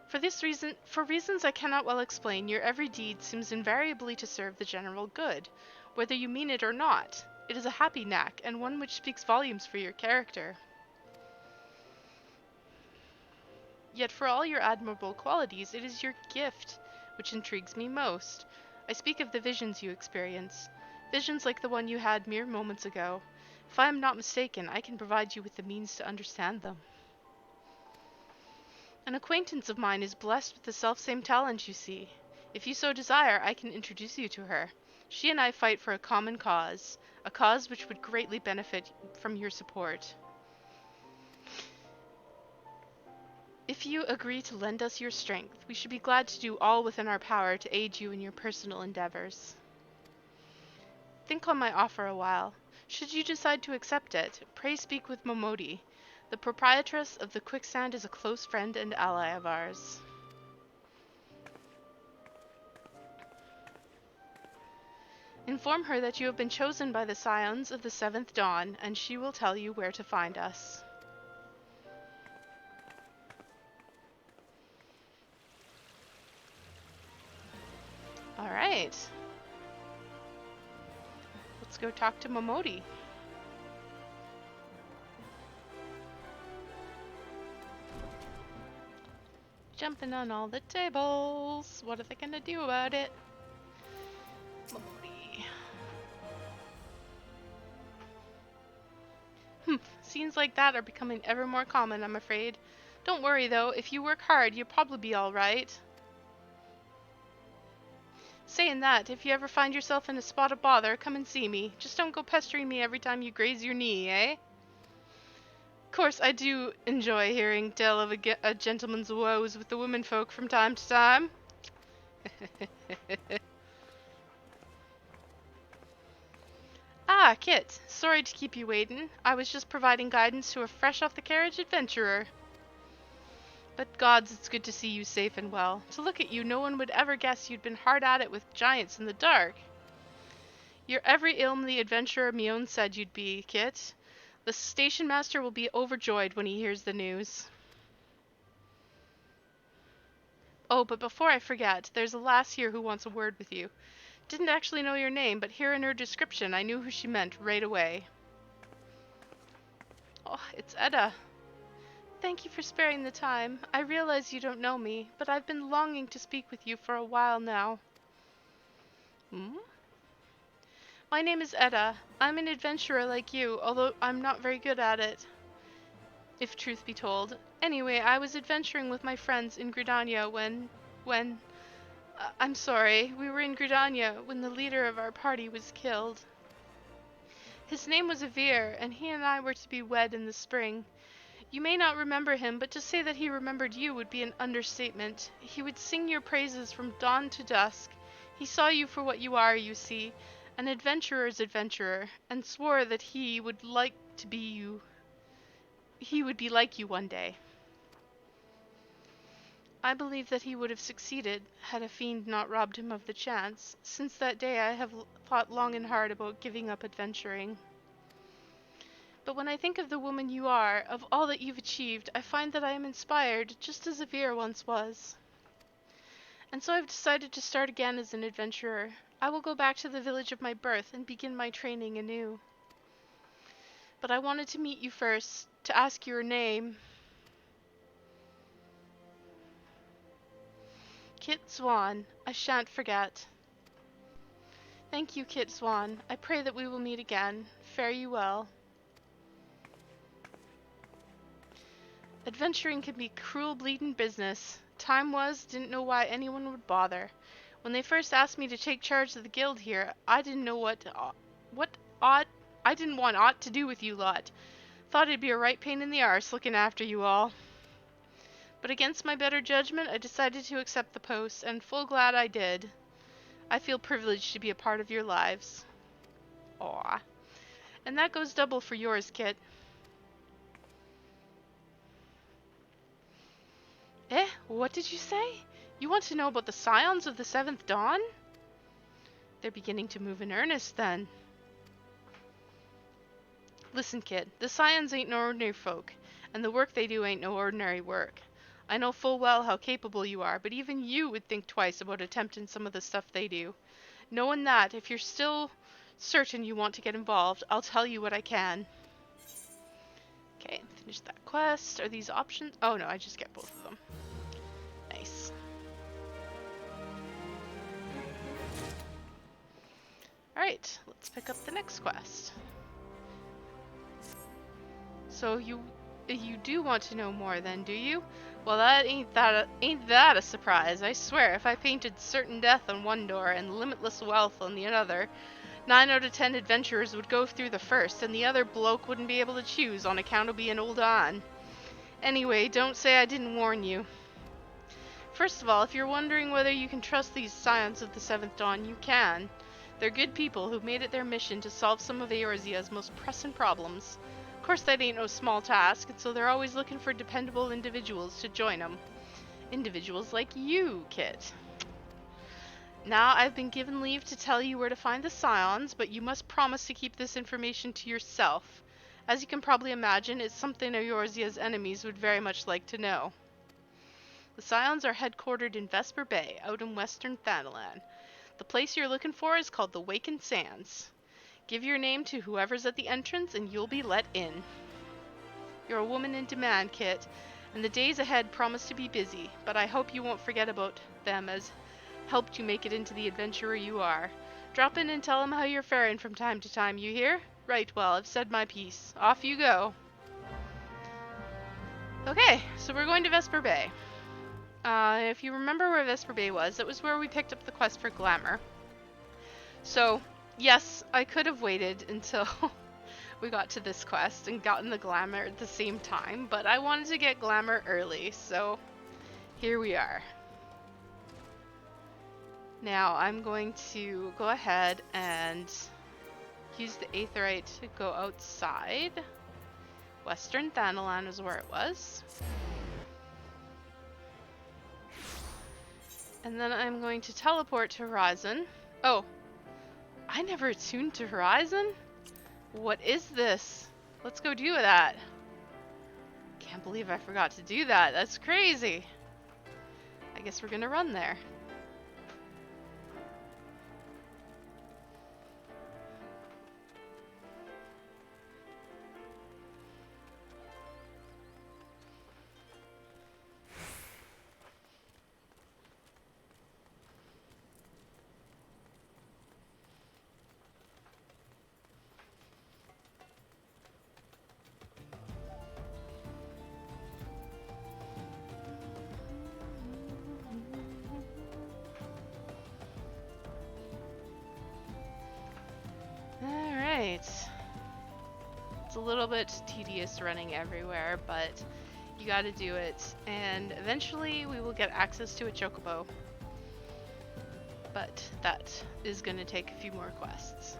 For reasons I cannot well explain, your every deed seems invariably to serve the general good, whether you mean it or not. It is a happy knack, and one which speaks volumes for your character. Yet for all your admirable qualities, it is your gift which intrigues me most. I speak of the visions you experience, visions like the one you had mere moments ago. If I am not mistaken, I can provide you with the means to understand them. An acquaintance of mine is blessed with the selfsame talent you see. If you so desire, I can introduce you to her. She and I fight for a common cause, a cause which would greatly benefit from your support. If you agree to lend us your strength, we should be glad to do all within our power to aid you in your personal endeavors. Think on my offer a while. Should you decide to accept it, pray speak with Momodi. The proprietress of the Quicksand is a close friend and ally of ours. Inform her that you have been chosen by the Scions of the Seventh Dawn, and she will tell you where to find us. Alright. Let's go talk to Momodi. Jumping on all the tables. What are they gonna do about it? Momodi. Scenes like that are becoming ever more common, I'm afraid. Don't worry though, if you work hard, you'll probably be alright. Saying that, if you ever find yourself in a spot of bother, come and see me. Just don't go pestering me every time you graze your knee, eh? Of course, I do enjoy hearing tell of a gentleman's woes with the womenfolk from time to time. Ah, Kit. Sorry to keep you waiting. I was just providing guidance to a fresh-off-the-carriage adventurer. But gods, it's good to see you safe and well. To look at you, no one would ever guess you'd been hard at it with giants in the dark. You're every ilm the adventurer Mion said you'd be, Kit. The station master will be overjoyed when he hears the news. Oh, but before I forget, there's a lass here who wants a word with you. Didn't actually know your name, but hearing her description, I knew who she meant right away. Oh, it's Edda. Thank you for sparing the time. I realize you don't know me, but I've been longing to speak with you for a while now. My name is Edda. I'm an adventurer like you, although I'm not very good at it, if truth be told. Anyway, I was adventuring with my friends in Gridania when, I'm sorry, we were in Gridania when the leader of our party was killed. His name was Avir, and he and I were to be wed in the spring. You may not remember him, but to say that he remembered you would be an understatement. He would sing your praises from dawn to dusk. He saw you for what you are, you see, an adventurer's adventurer, and swore that he would be like you one day. I believe that he would have succeeded, had a fiend not robbed him of the chance. Since that day I have thought long and hard about giving up adventuring. But when I think of the woman you are, of all that you've achieved, I find that I am inspired, just as Avir once was. And so I've decided to start again as an adventurer. I will go back to the village of my birth and begin my training anew. But I wanted to meet you first, to ask your name. Kit Swan, I shan't forget. Thank you, Kit Swan. I pray that we will meet again. Fare you well. Adventuring can be cruel bleedin' business. Time was, didn't know why anyone would bother. When they first asked me to take charge of the guild here, I didn't know I didn't want aught to do with you lot. Thought it'd be a right pain in the arse looking after you all. But against my better judgment, I decided to accept the post, and full glad I did. I feel privileged to be a part of your lives. Aw. And that goes double for yours, Kit. Eh? What did you say? You want to know about the scions of the Seventh Dawn? They're beginning to move in earnest, then. Listen, kid, the scions ain't no ordinary folk, and the work they do ain't no ordinary work. I know full well how capable you are, but even you would think twice about attempting some of the stuff they do. Knowing that, if you're still certain you want to get involved, I'll tell you what I can. Okay, finish that quest. Are these options? Oh no, I just get both of them. Nice. Alright, let's pick up the next quest. So you do want to know more then, do you? Well, that ain't that a surprise. I swear, if I painted certain death on one door and limitless wealth on the other, 9 out of 10 adventurers would go through the first, and the other bloke wouldn't be able to choose on account of being old on. Anyway, don't say I didn't warn you. First of all, if you're wondering whether you can trust these scions of the Seventh Dawn, you can. They're good people who've made it their mission to solve some of Eorzea's most pressing problems. Of course, that ain't no small task, and so they're always looking for dependable individuals to join them. Individuals like you, Kit. Now, I've been given leave to tell you where to find the scions, but you must promise to keep this information to yourself. As you can probably imagine, it's something Eorzea's enemies would very much like to know. The scions are headquartered in Vesper Bay, out in western Thanalan. The place you're looking for is called the Wakened Sands. Give your name to whoever's at the entrance and you'll be let in. You're a woman in demand, Kit, and the days ahead promise to be busy, but I hope you won't forget about them as helped you make it into the adventurer you are. Drop in and tell them how you're faring from time to time, you hear? Right, well, I've said my piece. Off you go. Okay, so we're going to Vesper Bay. If you remember where Vesper Bay was, it was where we picked up the quest for Glamour. So, yes, I could have waited until we got to this quest and gotten the Glamour at the same time, but I wanted to get Glamour early, so here we are. Now, I'm going to go ahead and use the Aetheryte to go outside. Western Thanalan is where it was. And then I'm going to teleport to Horizon. Oh, I never attuned to Horizon? What is this? Let's go do that. Can't believe I forgot to do that. That's crazy. I guess we're gonna run there. It's a little bit tedious running everywhere, but you gotta do it. And eventually we will get access to a chocobo. But that is gonna take a few more quests.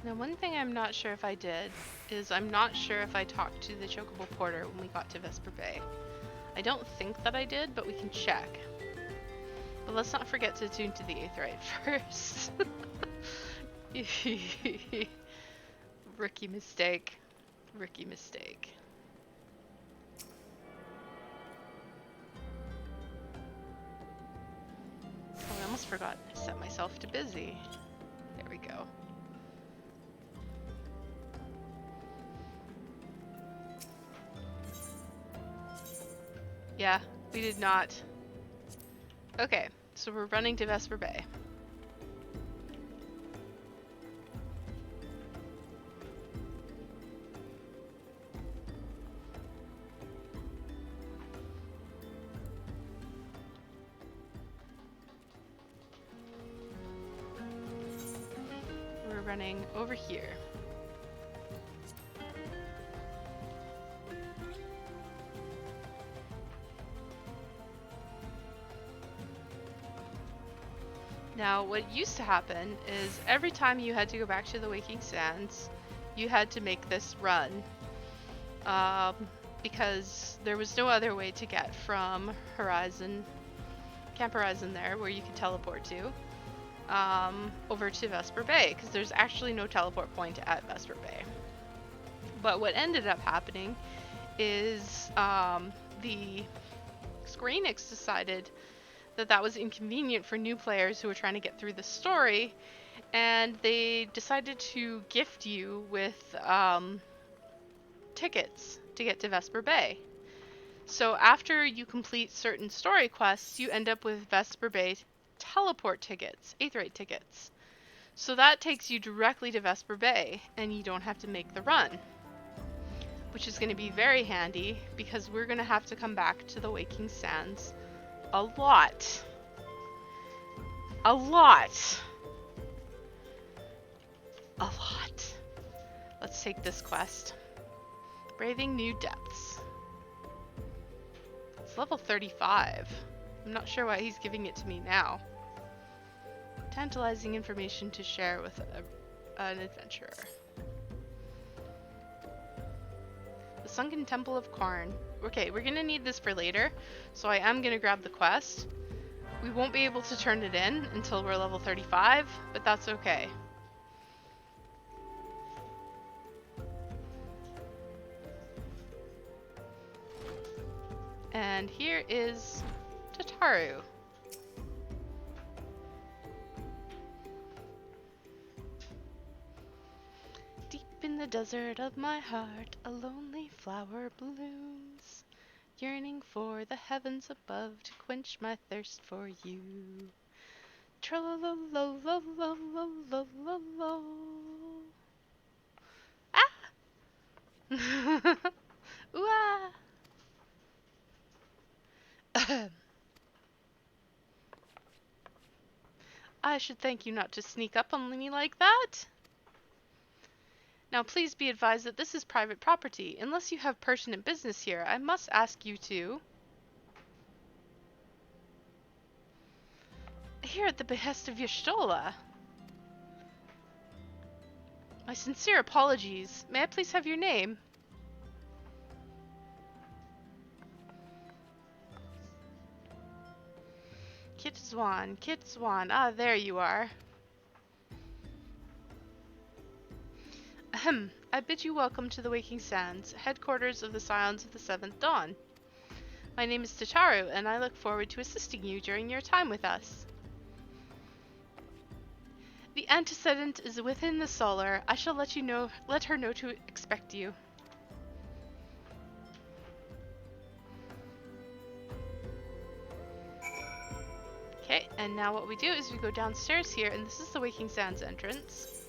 Now, one thing I'm not sure if I did is I'm not sure if I talked to the Chocobo Porter when we got to Vesper Bay. I don't think that I did, but we can check. But let's not forget to tune to the Aetheryte first. Rookie mistake. Rookie mistake. Oh, I almost forgot to set myself to busy. There we go. Yeah, we did not. Okay, so we're running to Vesper Bay. We're running over here. Now, what used to happen is every time you had to go back to the Waking Sands, you had to make this run. Because there was no other way to get from Horizon, Camp Horizon there, where you could teleport to, over to Vesper Bay, because there's actually no teleport point at Vesper Bay. But what ended up happening is the Square Enix decided that was inconvenient for new players who were trying to get through the story, and they decided to gift you with tickets to get to Vesper Bay. So after you complete certain story quests, you end up with Vesper Bay teleport tickets, Aetheryte tickets. So that takes you directly to Vesper Bay, and you don't have to make the run. Which is going to be very handy, because we're going to have to come back to the Waking Sands a lot. A lot. A lot. Let's take this quest. Braving New Depths. It's level 35. I'm not sure why he's giving it to me now. Tantalizing information to share with an adventurer. The Sunken Temple of Karn. Okay, we're gonna need this for later, so I am gonna grab the quest. We won't be able to turn it in until we're level 35, but that's okay. And here is Tataru. Deep in the desert of my heart, a lonely flower blooms, yearning for the heavens above to quench my thirst for you. Tra-la-la-la-la-la-la-la-la. Ah! Ooh-ah! I should thank you not to sneak up on me like that. Now please be advised that this is private property. Unless you have pertinent business here, I must ask you to... Here at the behest of Y'shtola. My sincere apologies. May I please have your name? Kitzwan, Kitzwan. Ah, there you are. Ahem. I bid you welcome to the Waking Sands, headquarters of the Scions of the Seventh Dawn. My name is Tataru, and I look forward to assisting you during your time with us. The antecedent is within the solar. I shall let her know to expect you. Okay, and now what we do is we go downstairs here, and this is the Waking Sands entrance.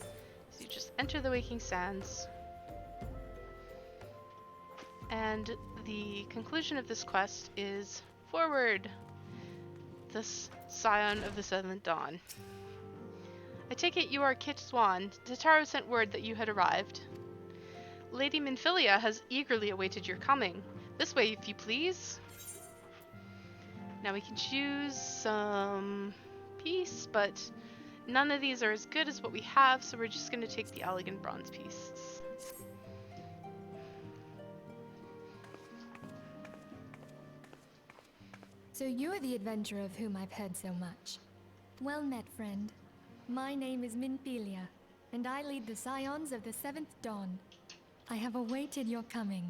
So you just enter the Waking Sands. And the conclusion of this quest is forward, the scion of the Seventh Dawn. I take it you are Kit Swan. Tataru sent word that you had arrived. Lady Minfilia has eagerly awaited your coming. This way, if you please. Now we can choose some piece, but none of these are as good as what we have, so we're just going to take the elegant bronze pieces. So you're the adventurer of whom I've heard so much. Well met, friend. My name is Minfilia, and I lead the Scions of the Seventh Dawn. I have awaited your coming.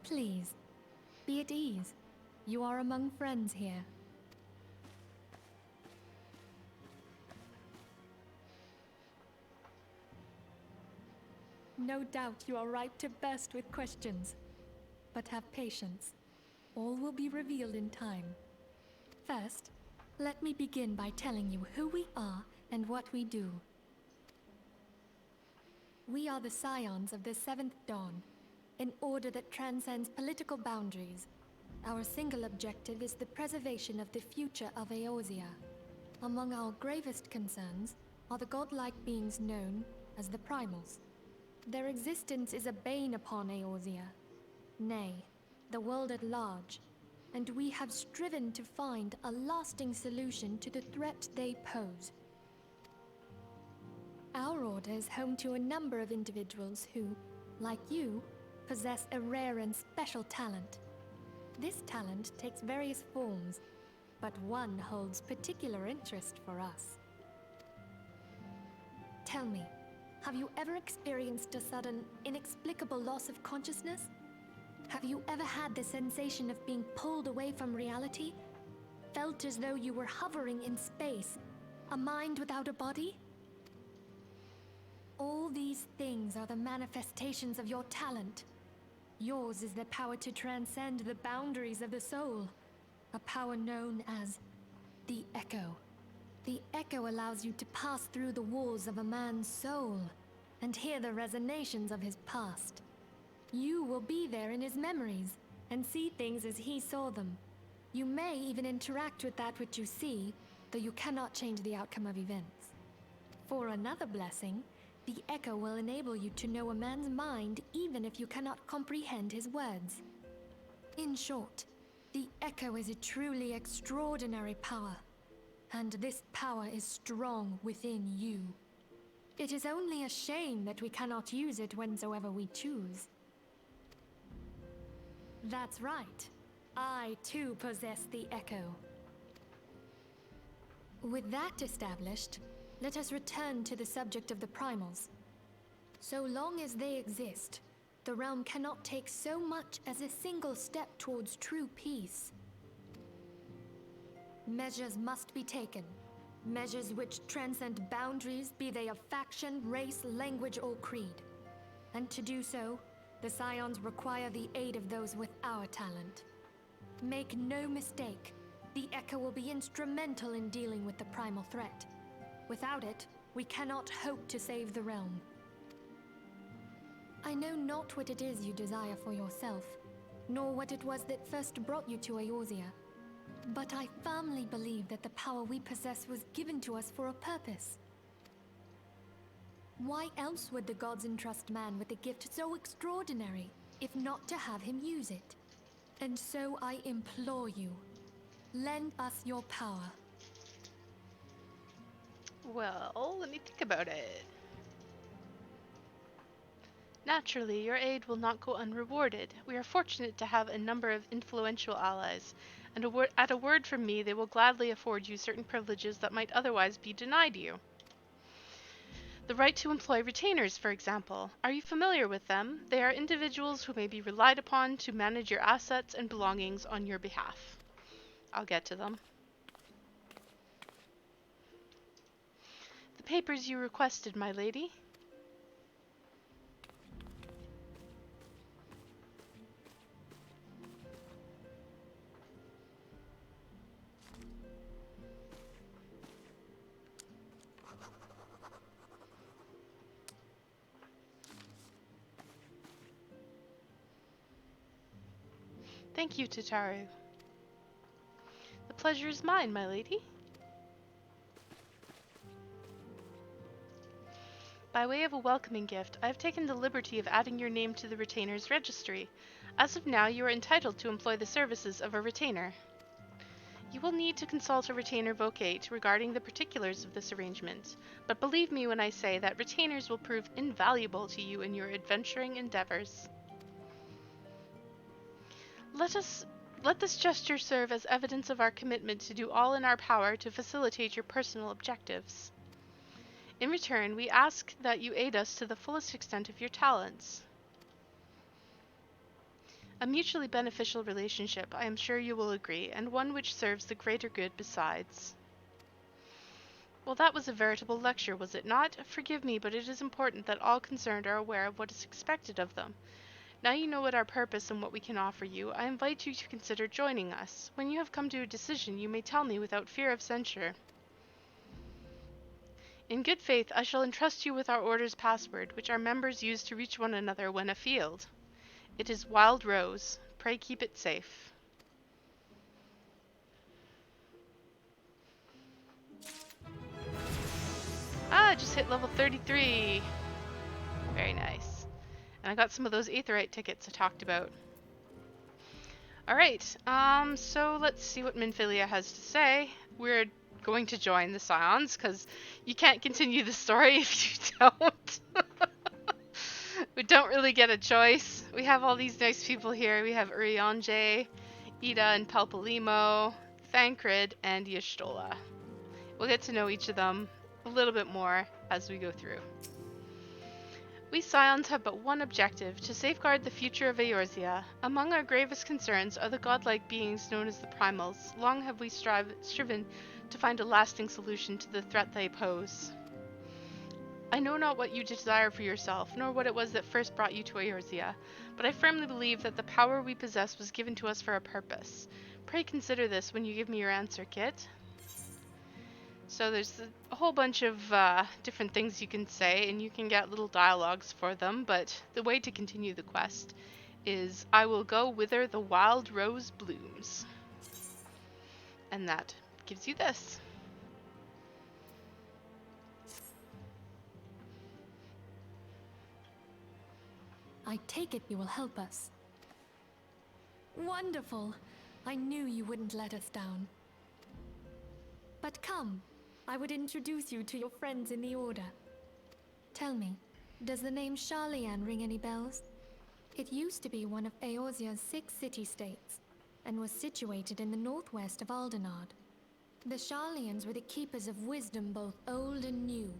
Please, be at ease. You are among friends here. No doubt you are ripe to burst with questions. But have patience. All will be revealed in time. First, let me begin by telling you who we are and what we do. We are the Scions of the Seventh Dawn, an order that transcends political boundaries. Our single objective is the preservation of the future of Eorzea. Among our gravest concerns are the godlike beings known as the Primals. Their existence is a bane upon Eorzea, nay, the world at large, and we have striven to find a lasting solution to the threat they pose. Our order is home to a number of individuals who, like you, possess a rare and special talent. This talent takes various forms, but one holds particular interest for us. Tell me, have you ever experienced a sudden, inexplicable loss of consciousness? Have you ever had the sensation of being pulled away from reality? Felt as though you were hovering in space, a mind without a body? All these things are the manifestations of your talent. Yours is the power to transcend the boundaries of the soul, a power known as the Echo. The Echo allows you to pass through the walls of a man's soul and hear the resonations of his past. You will be there in his memories and see things as he saw them. You may even interact with that which you see, though you cannot change the outcome of events. For another blessing, the Echo will enable you to know a man's mind even if you cannot comprehend his words. In short, the Echo is a truly extraordinary power, and this power is strong within you. It is only a shame that we cannot use it whensoever we choose. That's right. I too possess the Echo. With that established, let us return to the subject of the Primals. So long as they exist, the realm cannot take so much as a single step towards true peace. Measures must be taken. Measures which transcend boundaries, be they of faction, race, language, or creed. And to do so, the Scions require the aid of those with our talent. Make no mistake, the Echo will be instrumental in dealing with the primal threat. Without it, we cannot hope to save the realm. I know not what it is you desire for yourself, nor what it was that first brought you to Eorzea. But I firmly believe that the power we possess was given to us for a purpose. Why else would the gods entrust man with a gift so extraordinary, if not to have him use it? And so I implore you, lend us your power. Well, let me think about it. Naturally, your aid will not go unrewarded. We are fortunate to have a number of influential allies, and at a word from me, they will gladly afford you certain privileges that might otherwise be denied you. The right to employ retainers, for example. Are you familiar with them? They are individuals who may be relied upon to manage your assets and belongings on your behalf. I'll get to them. The papers you requested, my lady. Thank you, Tataru. The pleasure is mine, my lady. By way of a welcoming gift, I have taken the liberty of adding your name to the retainer's registry. As of now, you are entitled to employ the services of a retainer. You will need to consult a retainer vocate regarding the particulars of this arrangement, but believe me when I say that retainers will prove invaluable to you in your adventuring endeavors. Let this gesture serve as evidence of our commitment to do all in our power to facilitate your personal objectives. In return, we ask that you aid us to the fullest extent of your talents. A mutually beneficial relationship, I am sure you will agree, and one which serves the greater good besides. Well, that was a veritable lecture, was it not? Forgive me, but it is important that all concerned are aware of what is expected of them. Now you know what our purpose and what we can offer you, I invite you to consider joining us. When you have come to a decision, you may tell me without fear of censure. In good faith, I shall entrust you with our order's password, which our members use to reach one another when afield. It is Wild Rose. Pray keep it safe. I just hit level 33. Very nice. And I got some of those aetherite tickets I talked about. Alright, so let's see what Minfilia has to say. We're going to join the Scions, because you can't continue the story if you don't. We don't really get a choice. We have all these nice people here. We have Urianger, Ida and Palpalimo, Thancred, and Y'shtola. We'll get to know each of them a little bit more as we go through. We Scions have but one objective, to safeguard the future of Eorzea. Among our gravest concerns are the godlike beings known as the Primals. Long have we striven to find a lasting solution to the threat they pose. I know not what you desire for yourself, nor what it was that first brought you to Eorzea, but I firmly believe that the power we possess was given to us for a purpose. Pray consider this when you give me your answer, Kit. So there's a whole bunch of different things you can say, and you can get little dialogues for them, but the way to continue the quest is, I will go whither the wild rose blooms. And that gives you this. I take it you will help us. Wonderful! I knew you wouldn't let us down. But come, I would introduce you to your friends in the Order. Tell me, does the name Sharlayan ring any bells? It used to be one of Eorzea's 6 city-states, and was situated in the northwest of Aldenard. The Sharlayans were the keepers of wisdom both old and new.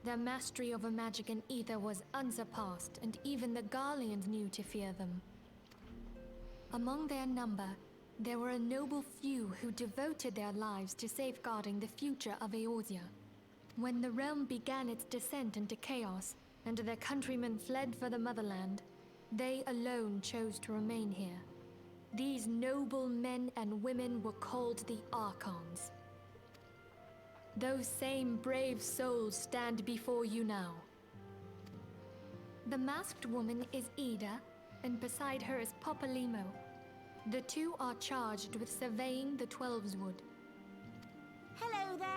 Their mastery over magic and ether was unsurpassed, and even the Garleans knew to fear them. Among their number, there were a noble few who devoted their lives to safeguarding the future of Eorzea. When the realm began its descent into chaos, and their countrymen fled for the motherland, they alone chose to remain here. These noble men and women were called the Archons. Those same brave souls stand before you now. The masked woman is Ida, and beside her is Palpalimo. The two are charged with surveying the Twelveswood. Hello there.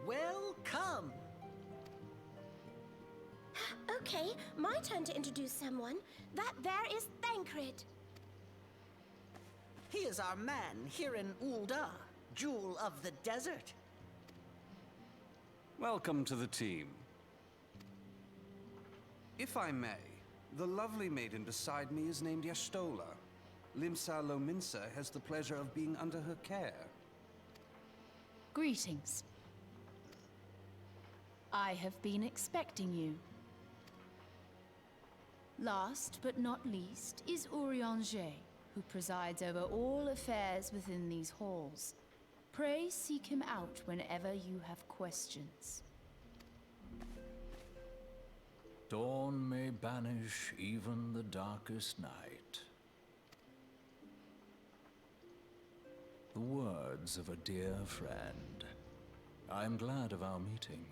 Welcome. Okay, my turn to introduce someone. That there is Thancred. He is our man here in Ul'dah, Jewel of the Desert. Welcome to the team. If I may, the lovely maiden beside me is named Y'shtola. Limsa Lominsa has the pleasure of being under her care. Greetings. I have been expecting you. Last but not least is Urianger, who presides over all affairs within these halls. Pray seek him out whenever you have questions. Dawn may banish even the darkest night. The words of a dear friend. I am glad of our meeting.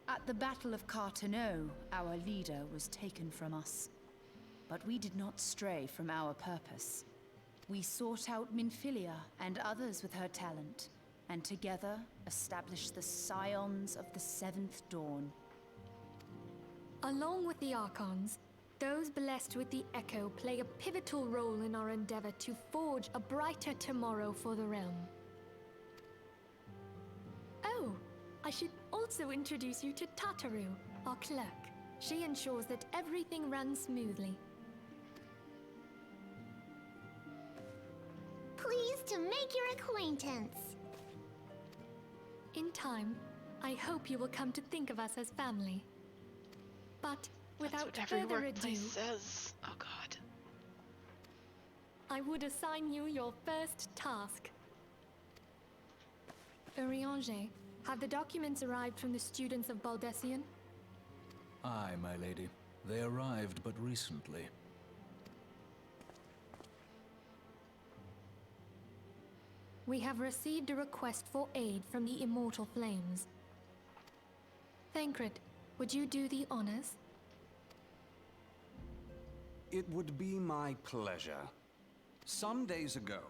At the Battle of Carteneau, our leader was taken from us. but we did not stray from our purpose. We sought out Minfilia and others with her talent, and together established the Scions of the Seventh Dawn. Along with the Archons, those blessed with the Echo play a pivotal role in our endeavor to forge a brighter tomorrow for the realm. Oh, I should also introduce you to Tataru, our clerk. She ensures that everything runs smoothly. Pleased to make your acquaintance. In time, I hope you will come to think of us as family. But without That's what every further workplace ado, says. Oh god. I would assign you your first task. Urianger, have the documents arrived from the students of Baldessian? Aye, my lady. They arrived but recently. We have received a request for aid from the Immortal Flames. Thancred, would you do the honors? It would be my pleasure. Some days ago,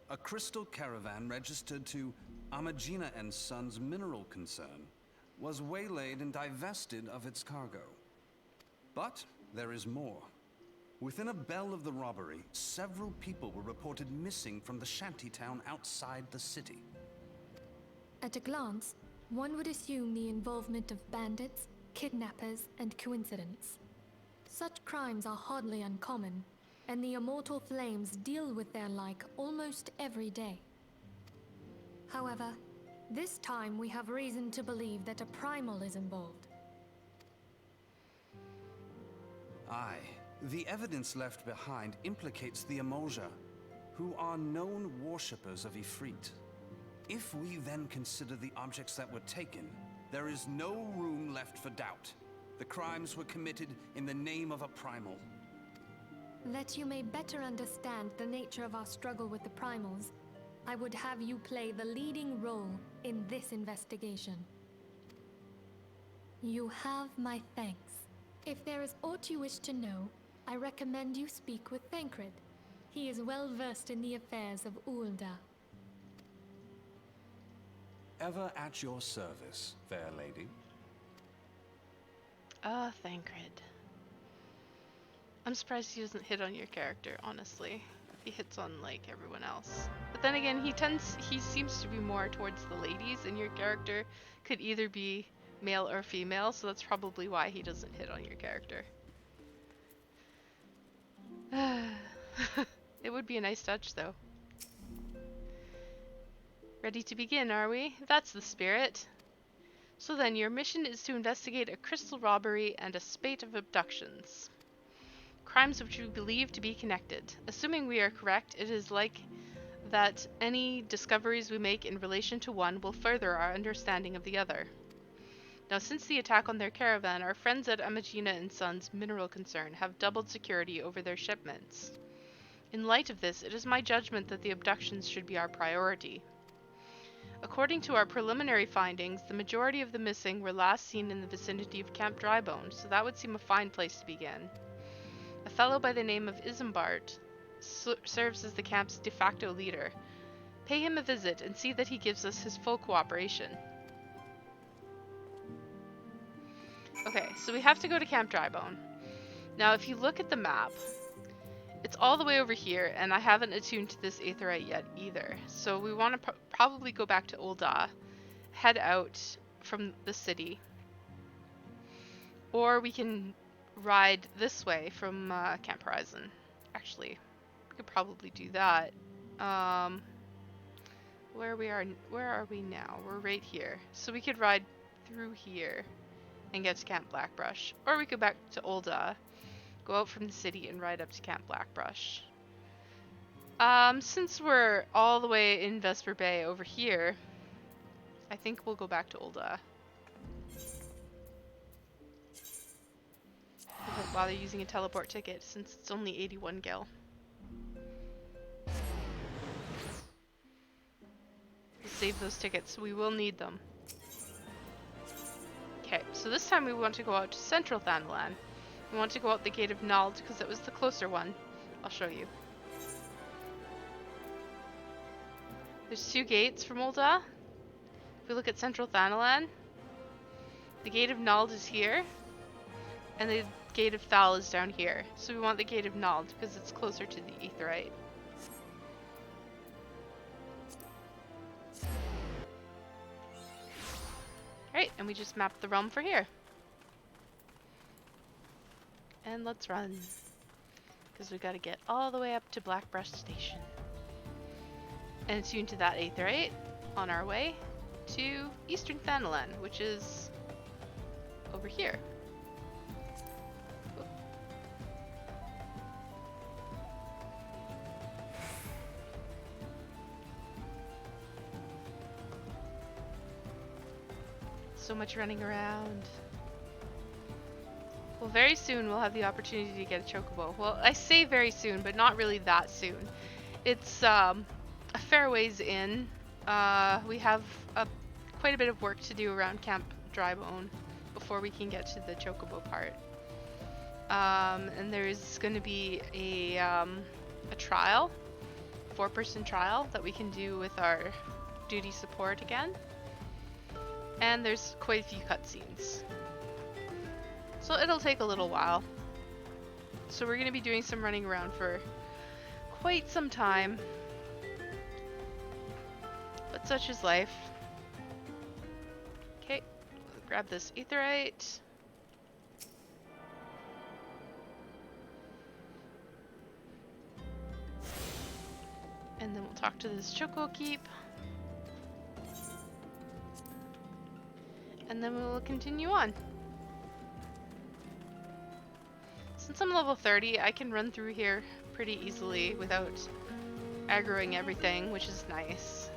a crystal caravan registered to Amagina and Sons Mineral Concern was waylaid and divested of its cargo. But there is more. Within a bell of the robbery, several people were reported missing from the shantytown outside the city. At a glance, one would assume the involvement of bandits, kidnappers, and coincidence. Such crimes are hardly uncommon, and the Immortal Flames deal with their like almost every day. However, this time we have reason to believe that a primal is involved. Aye, the evidence left behind implicates the Emolja, who are known worshippers of Ifrit. If we then consider the objects that were taken, there is no room left for doubt. The crimes were committed in the name of a primal. That you may better understand the nature of our struggle with the primals, I would have you play the leading role in this investigation. You have my thanks. If there is aught you wish to know, I recommend you speak with Thancred. He is well versed in the affairs of Ulda. Ever at your service, fair lady. Ah, Thancred. I'm surprised he doesn't hit on your character, honestly. He hits on, like, everyone else. But then again, he seems to be more towards the ladies, and your character could either be male or female, so that's probably why he doesn't hit on your character. It would be a nice touch, though. Ready to begin, are we? That's the spirit. So then, your mission is to investigate a crystal robbery and a spate of abductions. Crimes which we believe to be connected. Assuming we are correct, it is like that any discoveries we make in relation to one will further our understanding of the other. Now, since the attack on their caravan, our friends at Amagina and Sons Mineral Concern have doubled security over their shipments. In light of this, it is my judgment that the abductions should be our priority. According to our preliminary findings, the majority of the missing were last seen in the vicinity of Camp Drybone, so that would seem a fine place to begin. A fellow by the name of Isambard serves as the camp's de facto leader. Pay him a visit and see that he gives us his full cooperation. Okay, so we have to go to Camp Drybone. Now, if you look at the map, it's all the way over here, and I haven't attuned to this aetheryte yet either. So we want to probably go back to Ulda, head out from the city, or we can ride this way from Camp Horizon. Actually, we could probably do that. Where are we now? We're right here. So we could ride through here and get to Camp Blackbrush, or we could go back to Ulda, go out from the city and ride up to Camp Blackbrush. Since we're all the way in Vesper Bay over here, I think we'll go back to Ulda. I won't bother using a teleport ticket since it's only 81 gil. We'll save those tickets, we will need them. Okay, so this time we want to go out to Central Thanalan We want to go out the gate of Nald because it was the closer one. I'll show you. There's 2 gates from Ul'dah. If we look at Central Thanalan, the gate of Nald is here, and the gate of Thal is down here. So we want the gate of Nald because it's closer to the Aetheryte. Alright, and we just mapped the realm for here. And let's run. Because we gotta get all the way up to Blackbrush Station. And tune to that Aetheryte on our way to Eastern Thanalan, which is over here. So much running around. Well, very soon we'll have the opportunity to get a chocobo. Well, I say very soon, but not really that soon. It's a fair ways in. We have quite a bit of work to do around Camp Drybone before we can get to the chocobo part. And there's going to be a trial, 4-person trial that we can do with our duty support again. And there's quite a few cutscenes. So it'll take a little while. So we're going to be doing some running around for quite some time. But such is life. Okay, grab this Aetheryte. And then we'll talk to this Choco Keep. And then we will continue on. Since I'm level 30, I can run through here pretty easily without aggroing everything, which is nice.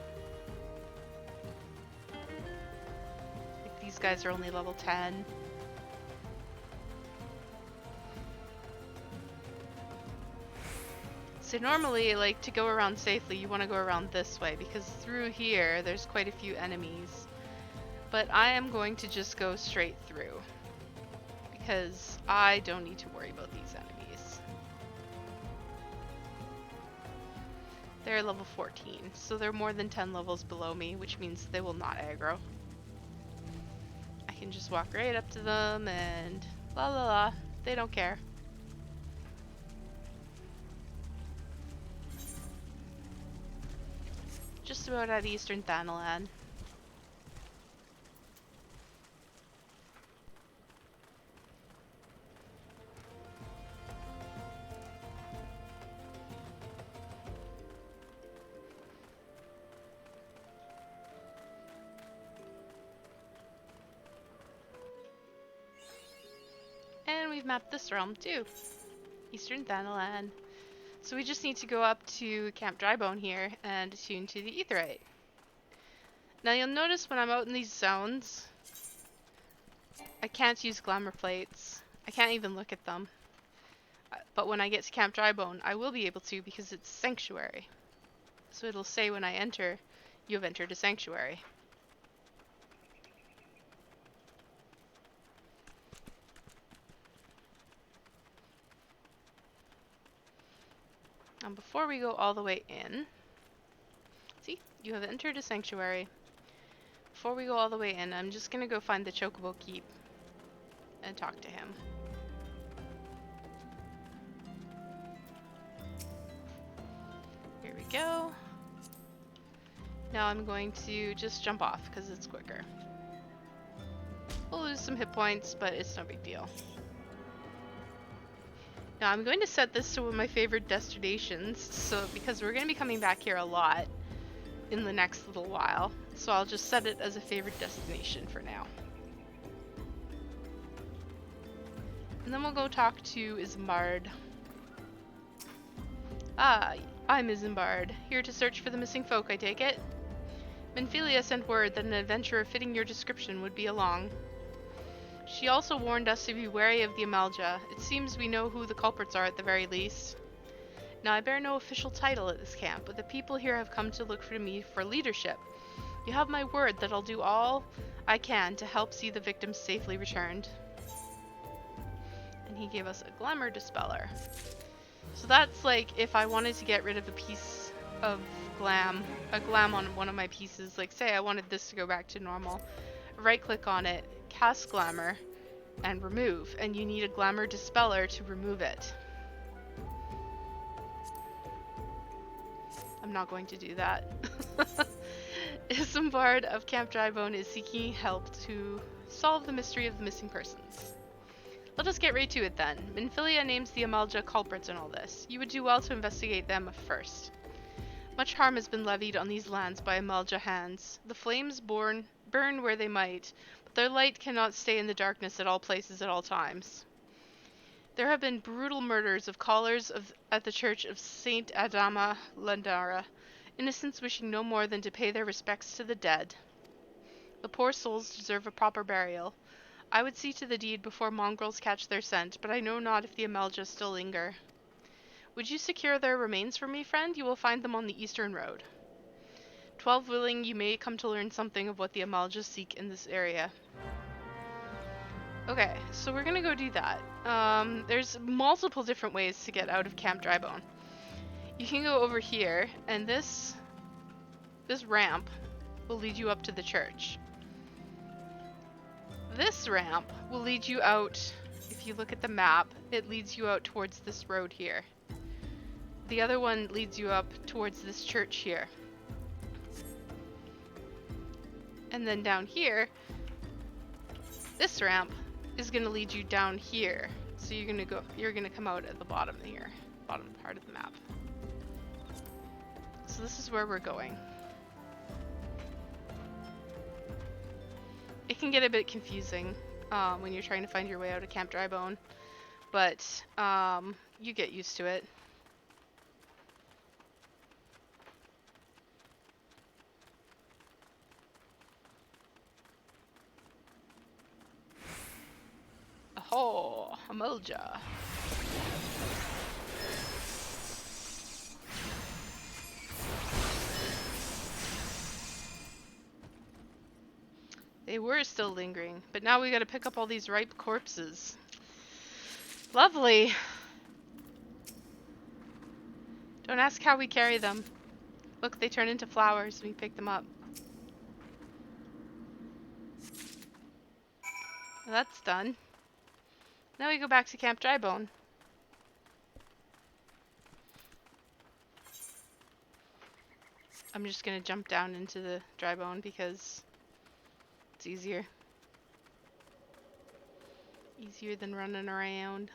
Like these guys are only level 10. So normally, like, to go around safely, you want to go around this way, because through here, there's quite a few enemies. But I am going to just go straight through, because I don't need to worry about these enemies. They're level 14, so they're more than 10 levels below me, which means they will not aggro. I can just walk right up to them and la la la, they don't care. Just about at Eastern Thanalan. And we've mapped this realm too. Eastern Thanalan. So we just need to go up to Camp Drybone here and attune to the Aetheryte. Now you'll notice when I'm out in these zones, I can't use glamour plates. I can't even look at them. But when I get to Camp Drybone, I will be able to because it's Sanctuary. So it'll say when I enter, you have entered a Sanctuary. And before we go all the way in, see, you have entered a Sanctuary. Before we go all the way in, I'm just gonna go find the Chocobo Keep and talk to him. Here we go. Now I'm going to just jump off because it's quicker. We'll lose some hit points, but it's no big deal. Now I'm going to set this to one of my favorite destinations, so because we're going to be coming back here a lot in the next little while. So I'll just set it as a favorite destination for now. And then we'll go talk to Isambard. Ah, I'm Isambard, here to search for the missing folk, I take it? Menphilia sent word that an adventurer fitting your description would be along. She also warned us to be wary of the Amalja. It seems we know who the culprits are at the very least. Now, I bear no official title at this camp, but the people here have come to look for me for leadership. You have my word that I'll do all I can to help see the victims safely returned. And he gave us a glamour dispeller. So that's like if I wanted to get rid of a piece of a glam on one of my pieces, like say I wanted this to go back to normal, right click on it, cast glamour, and remove, and you need a glamour dispeller to remove it. I'm not going to do that. Isambard of Camp Drybone is seeking help to solve the mystery of the missing persons. Let us get right to it then. Minfilia names the Amalja culprits in all this. You would do well to investigate them first. Much harm has been levied on these lands by Amalja hands. The flames burn where they might, but their light cannot stay in the darkness at all places at all times. There have been brutal murders of callers at the church of Saint Adama Landara, innocents wishing no more than to pay their respects to the dead. The poor souls deserve a proper burial. I would see to the deed before mongrels catch their scent, but I know not if the Amalja still linger. Would you secure their remains for me, friend? You will find them on the eastern road. 12 willing, you may come to learn something of what the Amalja seek in this area. Okay, so we're gonna go do that. There's multiple different ways to get out of Camp Drybone. You can go over here, and this ramp will lead you up to the church. This ramp will lead you out, if you look at the map, it leads you out towards this road here. The other one leads you up towards this church here. And then down here, this ramp is going to lead you down here. So you're going to come out at the bottom here, bottom part of the map. So this is where we're going. It can get a bit confusing when you're trying to find your way out of Camp Drybone, but you get used to it. Oh, Amalja. They were still lingering, but now we gotta pick up all these ripe corpses. Lovely. Don't ask how we carry them. Look, they turn into flowers when we pick them up. Well, that's done. Now we go back to Camp Drybone. I'm just gonna jump down into the Drybone because it's easier. Easier than running around.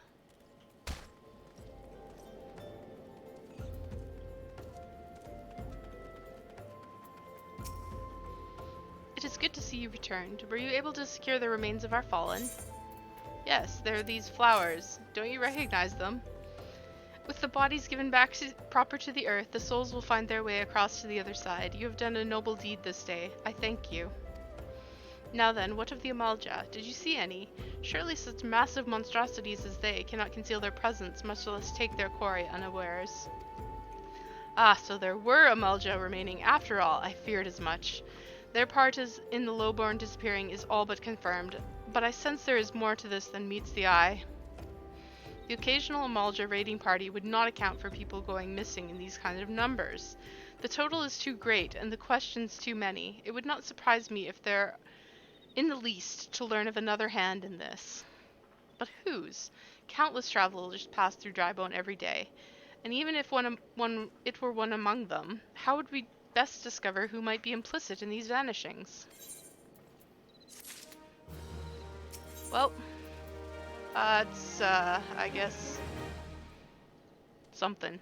It is good to see you returned. Were you able to secure the remains of our fallen? Yes, there are these flowers. Don't you recognize them? With the bodies given back proper to the earth, the souls will find their way across to the other side. You have done a noble deed this day. I thank you. Now then, what of the Amalja? Did you see any? Surely such massive monstrosities as they cannot conceal their presence, much less take their quarry unawares. Ah, so there were Amalja remaining after all. I feared as much. Their part in the lowborn disappearing is all but confirmed, but I sense there is more to this than meets the eye. The occasional Amalja raiding party would not account for people going missing in these kind of numbers. The total is too great, and the questions too many. It would not surprise me if there in the least to learn of another hand in this. But whose? Countless travelers pass through Drybone every day, and even if it were one among them, how would we best discover who might be implicit in these vanishings? Well, it's, I guess, something.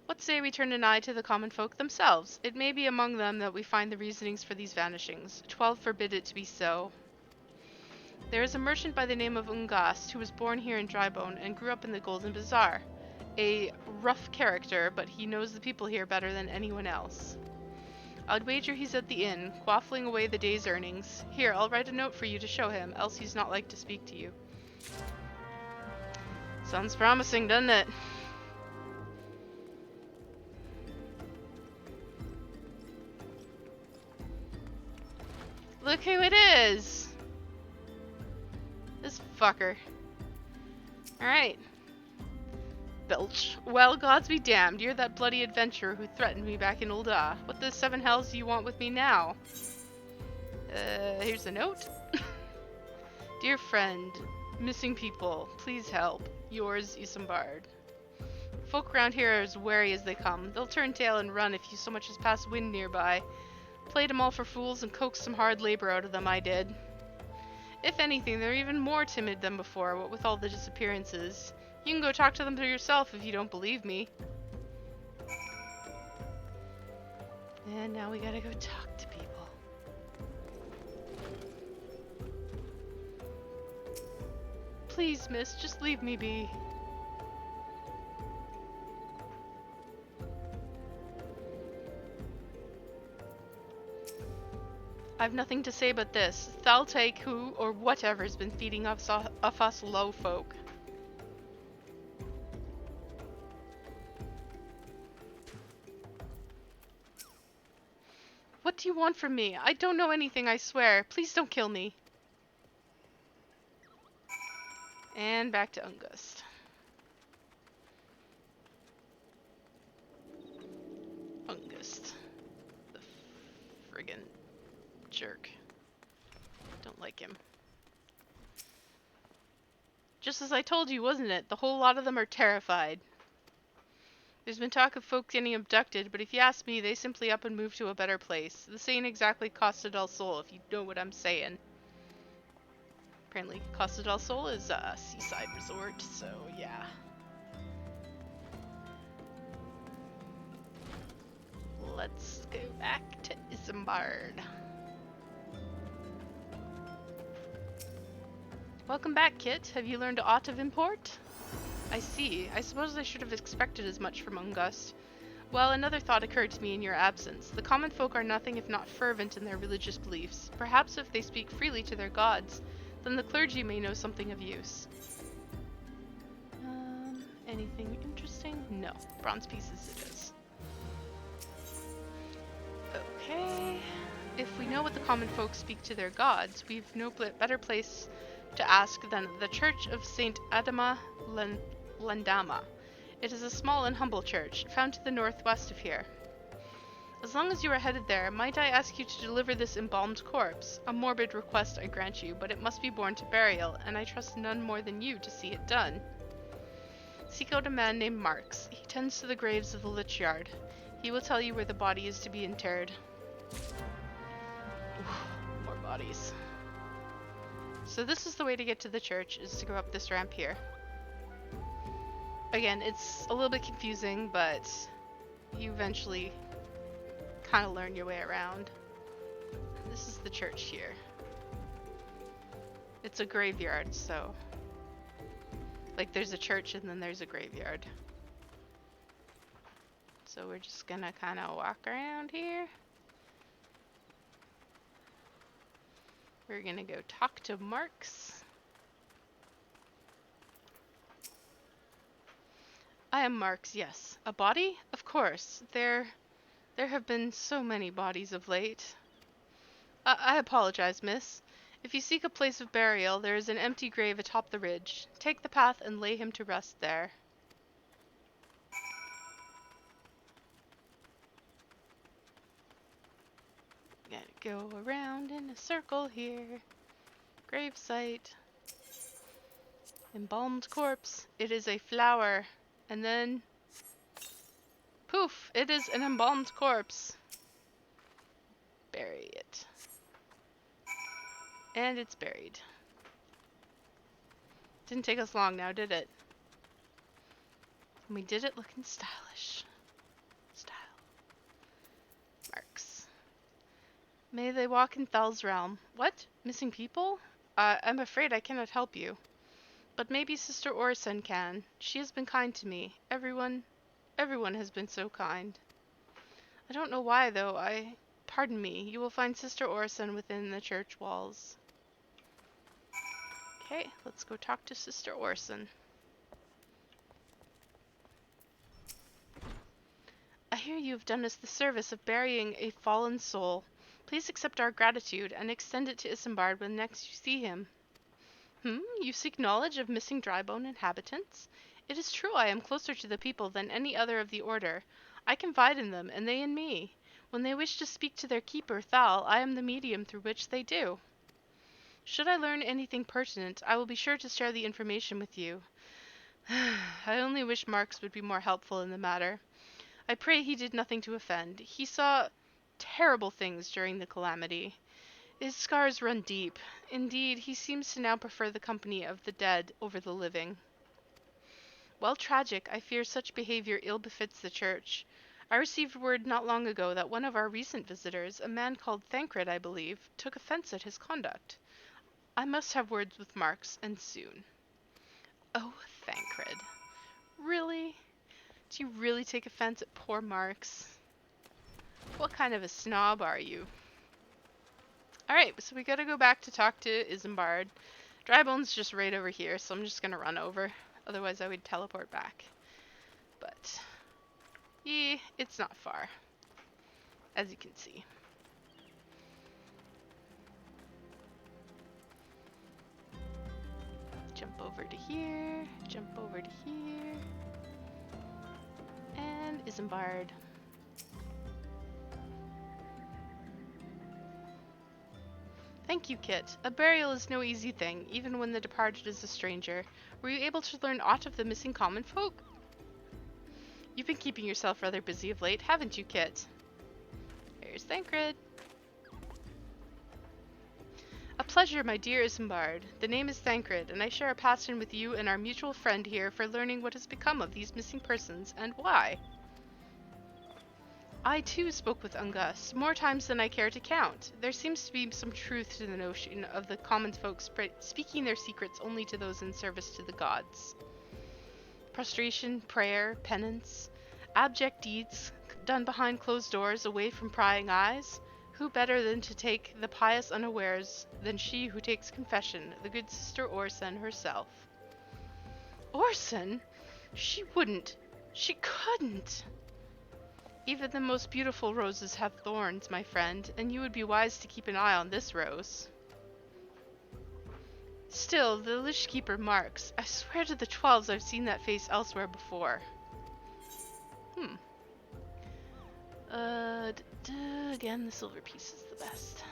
What say we turn an eye to the common folk themselves? It may be among them that we find the reasonings for these vanishings. 12 forbid it to be so. There is a merchant by the name of Ungast who was born here in Drybone and grew up in the Golden Bazaar. A rough character, but he knows the people here better than anyone else. I'd wager he's at the inn, quaffling away the day's earnings. Here, I'll write a note for you to show him, else he's not like to speak to you. Sounds promising, doesn't it? Look who it is! This fucker. Alright. Belch. Well, gods be damned. You're that bloody adventurer who threatened me back in Ul'dah. What the seven hells do you want with me now? Here's a note. Dear friend, missing people, please help. Yours, Isambard. Folk around here are as wary as they come. They'll turn tail and run if you so much as pass wind nearby. Played them all for fools and coaxed some hard labor out of them, I did. If anything, they're even more timid than before, what with all the disappearances. You can go talk to them for yourself if you don't believe me. And now we gotta go talk to people. Please, miss, just leave me be. I've nothing to say but this. Thaltake who or whatever's been feeding off us low folk. What do you want from me? I don't know anything, I swear. Please don't kill me. And back to Ungust. Ungust. The friggin' jerk. Don't like him. Just as I told you, wasn't it? The whole lot of them are terrified. There's been talk of folk getting abducted, but if you ask me, they simply up and move to a better place. This ain't exactly Costa del Sol, if you know what I'm saying. Apparently, Costa del Sol is a seaside resort, so yeah. Let's go back to Isambard. Welcome back, Kit. Have you learned aught of import? I see. I suppose I should have expected as much from Ungust. Well, another thought occurred to me in your absence. The common folk are nothing if not fervent in their religious beliefs. Perhaps if they speak freely to their gods, then the clergy may know something of use. Anything interesting? No. Bronze pieces it is. Okay. If we know what the common folk speak to their gods, we've no better place to ask than the Church of Saint Adama Landama. It is a small and humble church, found to the northwest of here. As long as you are headed there, might I ask you to deliver this embalmed corpse? A morbid request, I grant you, but it must be borne to burial, and I trust none more than you to see it done. Seek out a man named Marks. He tends to the graves of the Lich Yard. He will tell you where the body is to be interred. Oof, more bodies. So this is the way to get to the church, is to go up this ramp here. Again, it's a little bit confusing, but you eventually kind of learn your way around. This is the church here. It's a graveyard, so like there's a church and then there's a graveyard. So we're just gonna kind of walk around here. We're gonna go talk to Marks. I am Marks, yes. A body? Of course. There have been so many bodies of late. I apologize, miss. If you seek a place of burial, there is an empty grave atop the ridge. Take the path and lay him to rest there. Gotta go around in a circle here. Grave site. Embalmed corpse. It is a flower. And then poof! It is an embalmed corpse. Bury it. And it's buried. Didn't take us long now, did it? And we did it looking stylish. Style. Marks. May they walk in Thal's realm. What? Missing people? I'm afraid I cannot help you. But maybe Sister Orison can. She has been kind to me. Everyone has been so kind. I don't know why, though. Pardon me. You will find Sister Orison within the church walls. Okay, let's go talk to Sister Orison. I hear you have done us the service of burying a fallen soul. Please accept our gratitude and extend it to Isambard when next you see him. You seek knowledge of missing drybone inhabitants? It is true I am closer to the people than any other of the order. I confide in them, and they in me. When they wish to speak to their keeper, Thal, I am the medium through which they do. Should I learn anything pertinent, I will be sure to share the information with you. I only wish Marks would be more helpful in the matter. I pray he did nothing to offend. He saw terrible things during the calamity. His scars run deep. Indeed, he seems to now prefer the company of the dead over the living. While tragic, I fear such behavior ill befits the church. I received word not long ago that one of our recent visitors, a man called Thancred, I believe, took offense at his conduct. I must have words with Marks, and soon. Oh, Thancred. Really? Do you really take offense at poor Marks? What kind of a snob are you? Alright, so we gotta go back to talk to Isambard. Drybone's just right over here, so I'm just gonna run over. Otherwise I would teleport back. But, yeah, it's not far. As you can see. Jump over to here, jump over to here. And Isambard. Thank you, Kit. A burial is no easy thing, even when the departed is a stranger. Were you able to learn aught of the missing common folk? You've been keeping yourself rather busy of late, haven't you, Kit? There's Thancred. A pleasure, my dear Isambard. The name is Thancred, and I share a passion with you and our mutual friend here for learning what has become of these missing persons, and why. I too spoke with Ungus, more times than I care to count. There seems to be some truth to the notion of the common folk speaking their secrets only to those in service to the gods. Prostration, prayer, penance, abject deeds done behind closed doors, away from prying eyes. Who better than to take the pious unawares than she who takes confession, the good sister Orson herself? Orson? She wouldn't. She couldn't. Even the most beautiful roses have thorns, my friend, and you would be wise to keep an eye on this rose. Still, the Lishkeeper Marks. I swear to the 12s I've seen that face elsewhere before. Again, the silver piece is the best.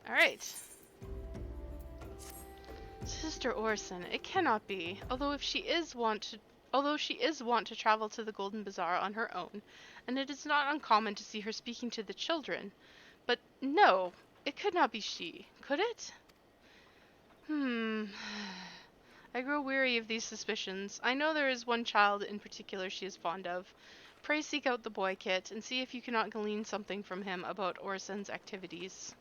Alright. Sister Orson, it cannot be. Although she is wont to travel to the Golden Bazaar on her own, and it is not uncommon to see her speaking to the children. But no, it could not be she, could it? I grow weary of these suspicions. I know there is one child in particular she is fond of. Pray seek out the boy, Kit, and see if you cannot glean something from him about Orson's activities.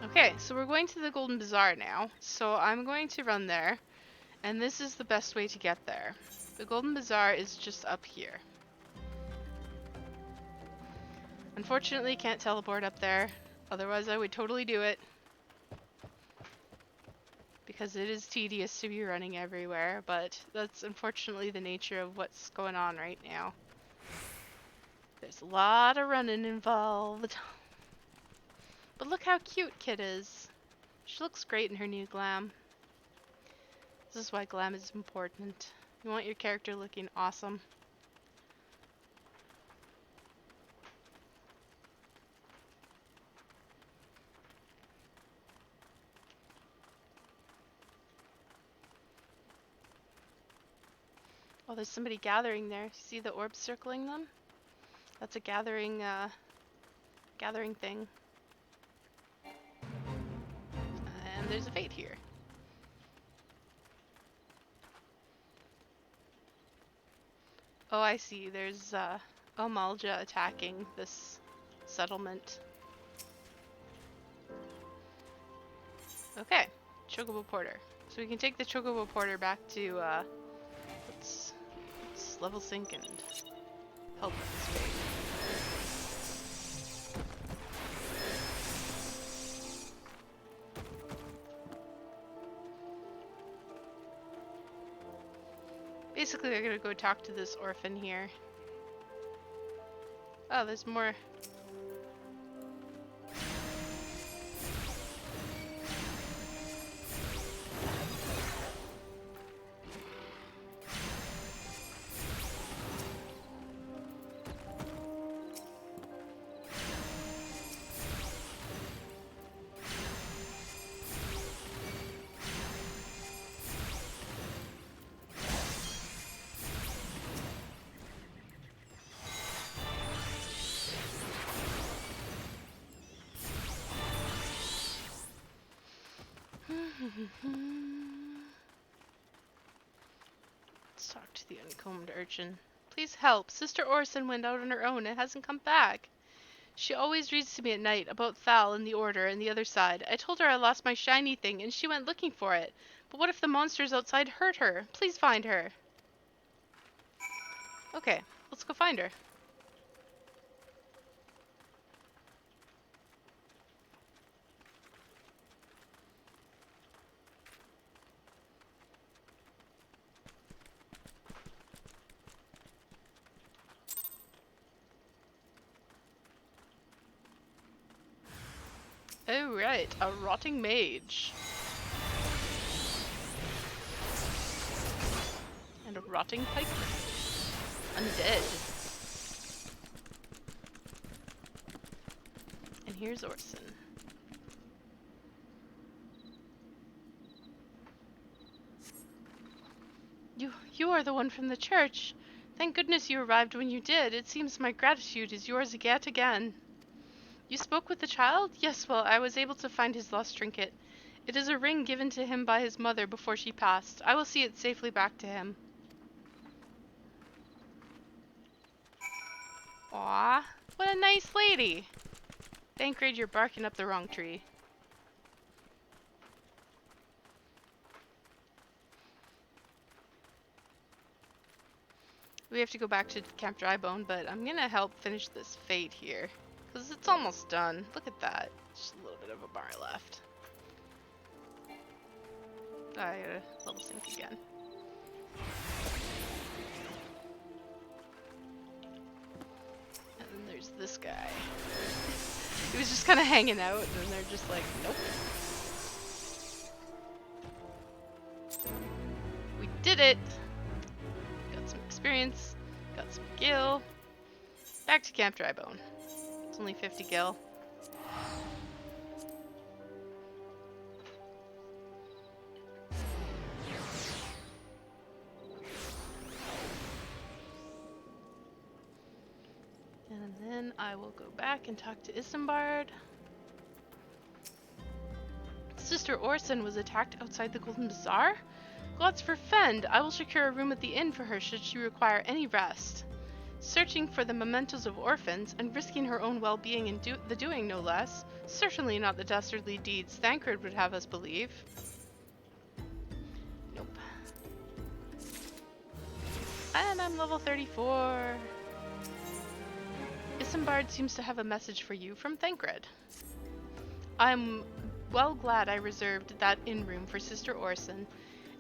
Okay, so we're going to the Golden Bazaar now, so I'm going to run there, and this is the best way to get there. The Golden Bazaar is just up here. Unfortunately, can't teleport up there, otherwise I would totally do it. Because it is tedious to be running everywhere, but that's unfortunately the nature of what's going on right now. There's a lot of running involved. But look how cute Kit is. She looks great in her new glam. This is why glam is important. You want your character looking awesome. Oh, there's somebody gathering there. See the orbs circling them? That's a gathering thing. And there's a fate here. Oh, I see. There's Omalja attacking this settlement. Okay, Chocobo Porter. So we can take the Chocobo Porter back to let's level sync and help with this fate. Basically, we're gonna go talk to this orphan here. Oh, there's more. Let's talk to the uncombed urchin. Please help. Sister Orson went out on her own and hasn't come back. She always reads to me at night about Thal and the Order and the other side. I told her I lost my shiny thing and she went looking for it. But what if the monsters outside hurt her? Please find her. Okay, let's go find her. Oh right, a rotting mage. And a rotting pikeman. Undead. And here's Orson. You are the one from the church. Thank goodness you arrived when you did. It seems my gratitude is yours yet again. You spoke with the child? Yes, well, I was able to find his lost trinket. It is a ring given to him by his mother before she passed. I will see it safely back to him. Aw, what a nice lady. Thancred, you're barking up the wrong tree. We have to go back to Camp Drybone, but I'm gonna help finish this fate here. Because it's almost done. Look at that. Just a little bit of a bar left. I gotta level sync again. And then there's this guy. He was just kind of hanging out, and then they're just like, nope. We did it! Got some experience, got some gil. Back to Camp Drybone. It's only 50 gil. And then I will go back and talk to Isambard. Sister Orson was attacked outside the Golden Bazaar? Gods forfend! I will secure a room at the inn for her should she require any rest. Searching for the mementos of orphans, and risking her own well-being in the doing no less. Certainly not the dastardly deeds Thancred would have us believe. Nope. And I'm level 34. Isambard seems to have a message for you from Thancred. I'm well glad I reserved that inn room for Sister Orson.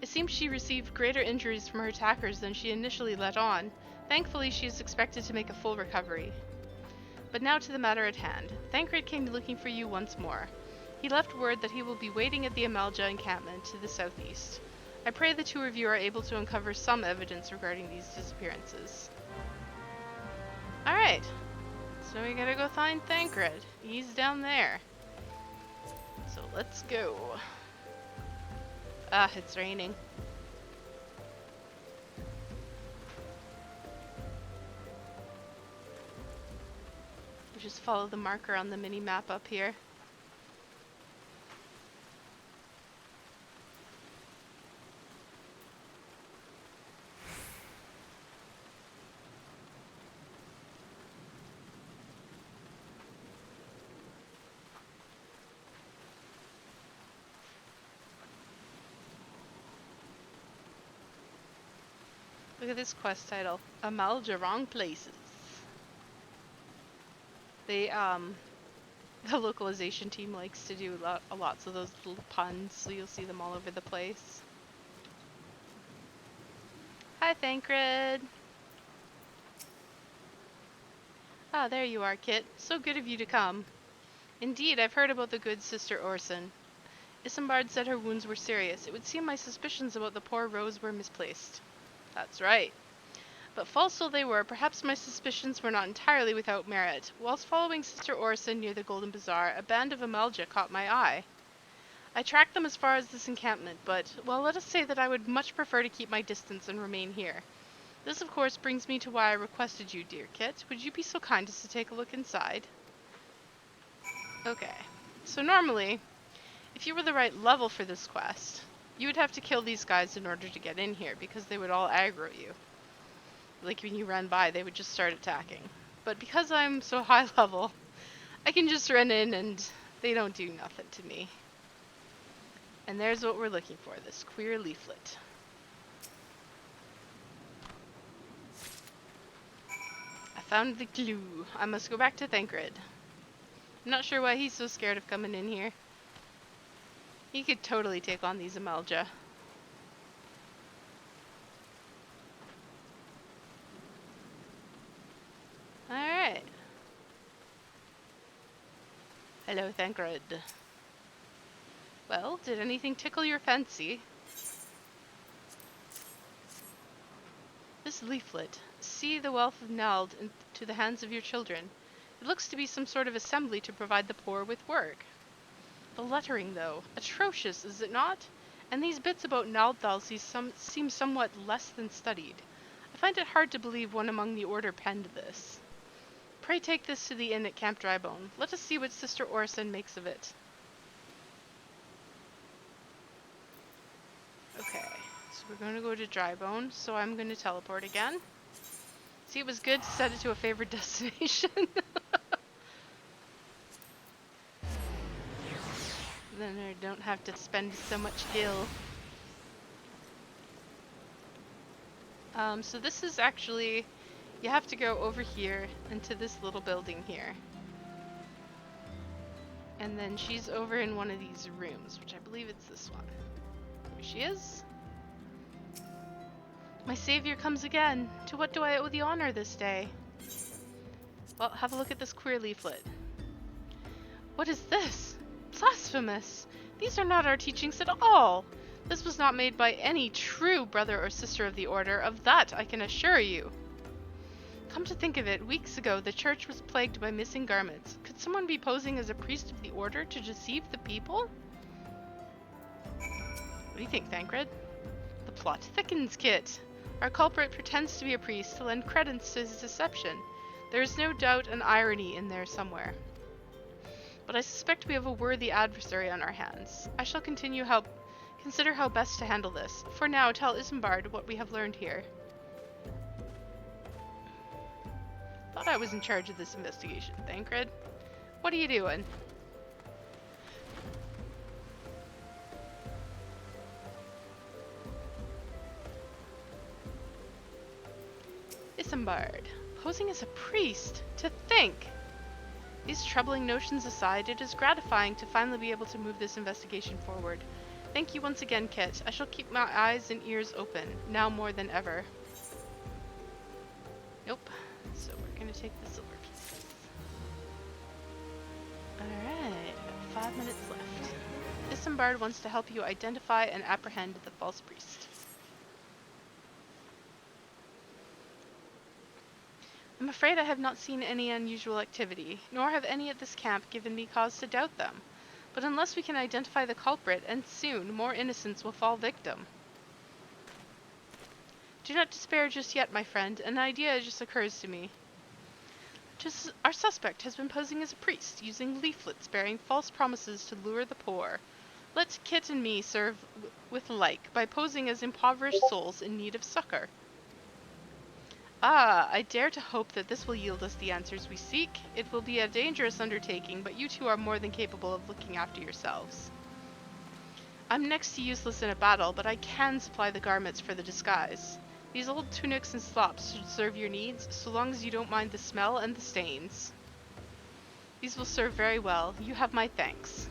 It seems she received greater injuries from her attackers than she initially let on. Thankfully, she is expected to make a full recovery. But now to the matter at hand. Thancred came looking for you once more. He left word that he will be waiting at the Amalja encampment to the southeast. I pray the two of you are able to uncover some evidence regarding these disappearances. Alright. So we gotta go find Thancred. He's down there. So let's go. Ah, it's raining. We just follow the marker on the mini map up here. Look at this quest title. Amalja Wrong Places. They, the localization team likes to do lots of those little puns, so you'll see them all over the place. Hi, Thancred! Ah, there you are, Kit. So good of you to come. Indeed, I've heard about the good Sister Orson. Isambard said her wounds were serious. It would seem my suspicions about the poor Rose were misplaced. That's right. But false though they were, perhaps my suspicions were not entirely without merit. Whilst following Sister Orson near the Golden Bazaar, a band of Amalja caught my eye. I tracked them as far as this encampment, but, well, let us say that I would much prefer to keep my distance and remain here. This, of course, brings me to why I requested you, dear Kit. Would you be so kind as to take a look inside? Okay. So normally, if you were the right level for this quest, you would have to kill these guys in order to get in here, because they would all aggro you. Like when you ran by, they would just start attacking. But because I'm so high level, I can just run in and they don't do nothing to me. And there's what we're looking for, this queer leaflet. I found the clue. I must go back to Thancred. I'm not sure why he's so scared of coming in here. He could totally take on these Amalja. Alright. Hello, Thancred. Well, did anything tickle your fancy? This leaflet. See the wealth of Nald into the hands of your children. It looks to be some sort of assembly to provide the poor with work. The lettering, though, atrocious, is it not? And these bits about Naldthal seem somewhat less than studied. I find it hard to believe one among the Order penned this. Pray take this to the inn at Camp Drybone. Let us see what Sister Orson makes of it. Okay, so we're going to go to Drybone, so I'm going to teleport again. See, it was good to set it to a favored destination. Then I don't have to spend so much gil. So this is actually, you have to go over here into this little building here. And then she's over in one of these rooms, which I believe it's this one. Here she is. My savior comes again. To what do I owe the honor this day? Well, have a look at this queer leaflet. What is this? Blasphemous! These are not our teachings at all! This was not made by any true brother or sister of the Order, of that I can assure you. Come to think of it, weeks ago the church was plagued by missing garments. Could someone be posing as a priest of the Order to deceive the people? What do you think, Thancred? The plot thickens, Kit. Our culprit pretends to be a priest to lend credence to his deception. There is no doubt an irony in there somewhere. But I suspect we have a worthy adversary on our hands. I shall consider how best to handle this. For now, tell Isambard what we have learned here. Thought I was in charge of this investigation, Thancred. What are you doing? Isambard, posing as a priest, to think! These troubling notions aside, it is gratifying to finally be able to move this investigation forward. Thank you once again, Kit. I shall keep my eyes and ears open, now more than ever. Nope. So we're gonna take the silver pieces. Alright, 5 minutes left. Isambard wants to help you identify and apprehend the false priest. I'm afraid I have not seen any unusual activity, nor have any at this camp given me cause to doubt them. But unless we can identify the culprit, and soon, more innocents will fall victim. Do not despair just yet, my friend. An idea just occurs to me. Our suspect has been posing as a priest, using leaflets bearing false promises to lure the poor. Let Kit and me serve with like, by posing as impoverished souls in need of succor. Ah, I dare to hope that this will yield us the answers we seek. It will be a dangerous undertaking, but you two are more than capable of looking after yourselves. I'm next to useless in a battle, but I can supply the garments for the disguise. These old tunics and slops should serve your needs, so long as you don't mind the smell and the stains. These will serve very well. You have my thanks.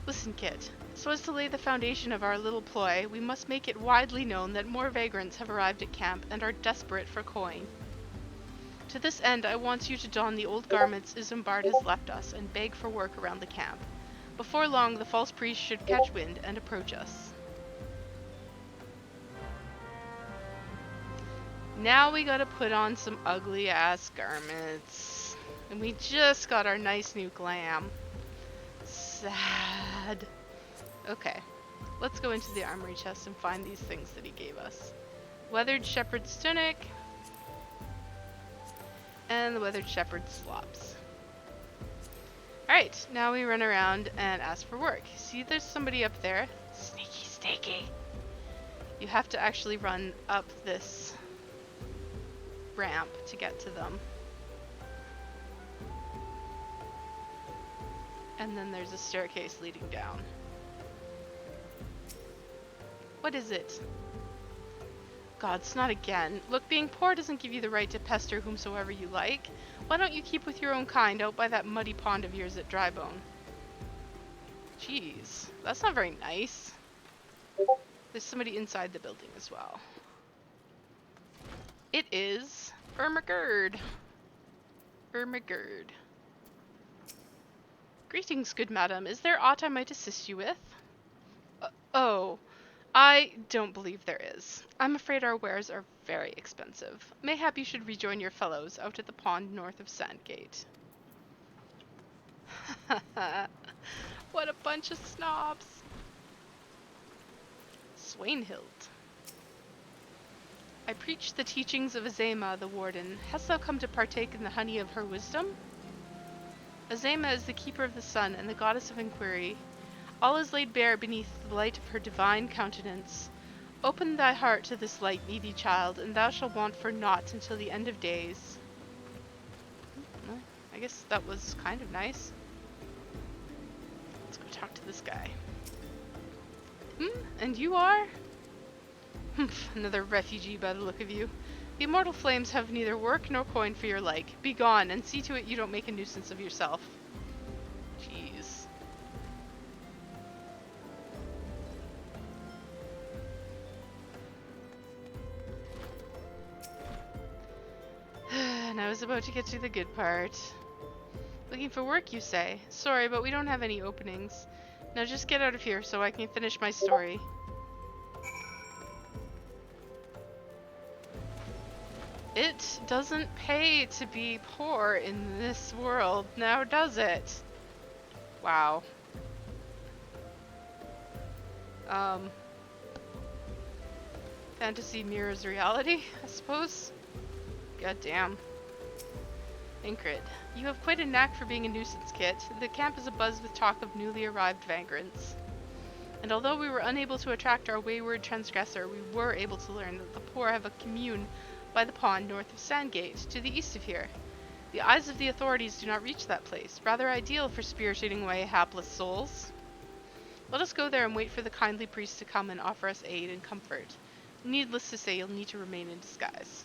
Listen, Kit. So as to lay the foundation of our little ploy, we must make it widely known that more vagrants have arrived at camp and are desperate for coin. To this end, I want you to don the old garments Isambard has left us and beg for work around the camp. Before long, the false priest should catch wind and approach us. Now we gotta put on some ugly ass garments. And we just got our nice new glam. Sad. Okay, let's go into the armory chest and find these things that he gave us. Weathered shepherd's tunic. And the weathered shepherd's slops. Alright, now we run around and ask for work. See, there's somebody up there. Sneaky, sneaky. You have to actually run up this ramp to get to them. And then there's a staircase leading down. What is it? Gods, not again. Look, being poor doesn't give you the right to pester whomsoever you like. Why don't you keep with your own kind out by that muddy pond of yours at Drybone? Jeez, that's not very nice. There's somebody inside the building as well. It is Ermagerd. Ermagerd. Greetings, good madam. Is there aught I might assist you with? Oh, I don't believe there is. I'm afraid our wares are very expensive. Mayhap you should rejoin your fellows out at the pond north of Sandgate. What a bunch of snobs. Swainhild. I preach the teachings of Azema, the warden. Hast thou come to partake in the honey of her wisdom? Azema is the keeper of the sun and the goddess of inquiry. All is laid bare beneath the light of her divine countenance. Open thy heart to this light, needy child, and thou shalt want for naught until the end of days. Well, I guess that was kind of nice. Let's go talk to this guy. And you are? Humph, another refugee by the look of you. The immortal flames have neither work nor coin for your like. Be gone, and see to it you don't make a nuisance of yourself. Jeez. And I was about to get to the good part. Looking for work, you say? Sorry, but we don't have any openings. Now just get out of here so I can finish my story. It doesn't pay to be poor in this world, now does it? Wow. Fantasy mirrors reality, I suppose? God damn. Incred, you have quite a knack for being a nuisance, Kit. The camp is abuzz with talk of newly arrived vagrants. And although we were unable to attract our wayward transgressor, we were able to learn that the poor have a commune by the pond north of Sandgate, to the east of here. The eyes of the authorities do not reach that place, rather ideal for spiriting away hapless souls. Let us go there and wait for the kindly priest to come and offer us aid and comfort. Needless to say, you'll need to remain in disguise.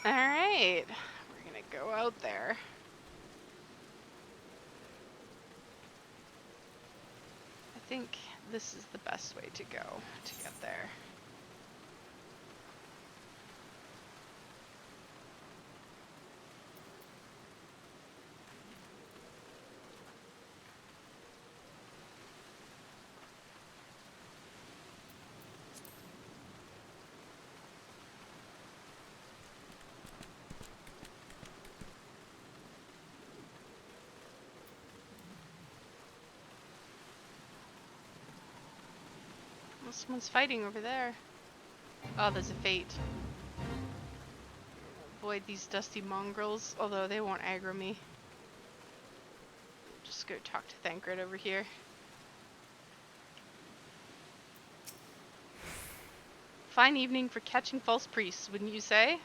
Alright, we're gonna go out there. I think this is the best way to go to get there. Someone's fighting over there. Oh, there's a fate. Avoid these dusty mongrels, although they won't aggro me. Just go talk to Thancred over here. Fine evening for catching false priests, wouldn't you say?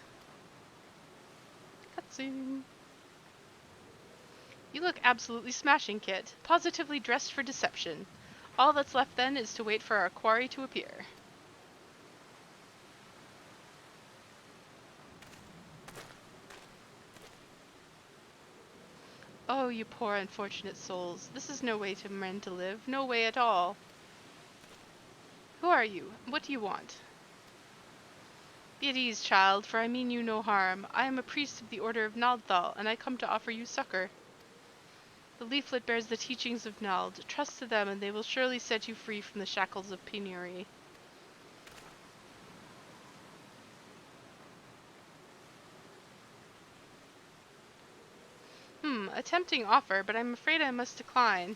Cutscene. You look absolutely smashing, Kit. Positively dressed for deception. All that's left then is to wait for our quarry to appear. Oh, you poor unfortunate souls. This is no way to men to live. No way at all. Who are you? What do you want? Be at ease, child, for I mean you no harm. I am a priest of the Order of Naldthal, and I come to offer you succor. The leaflet bears the teachings of Nald. Trust to them, and they will surely set you free from the shackles of penury. A tempting offer, but I'm afraid I must decline.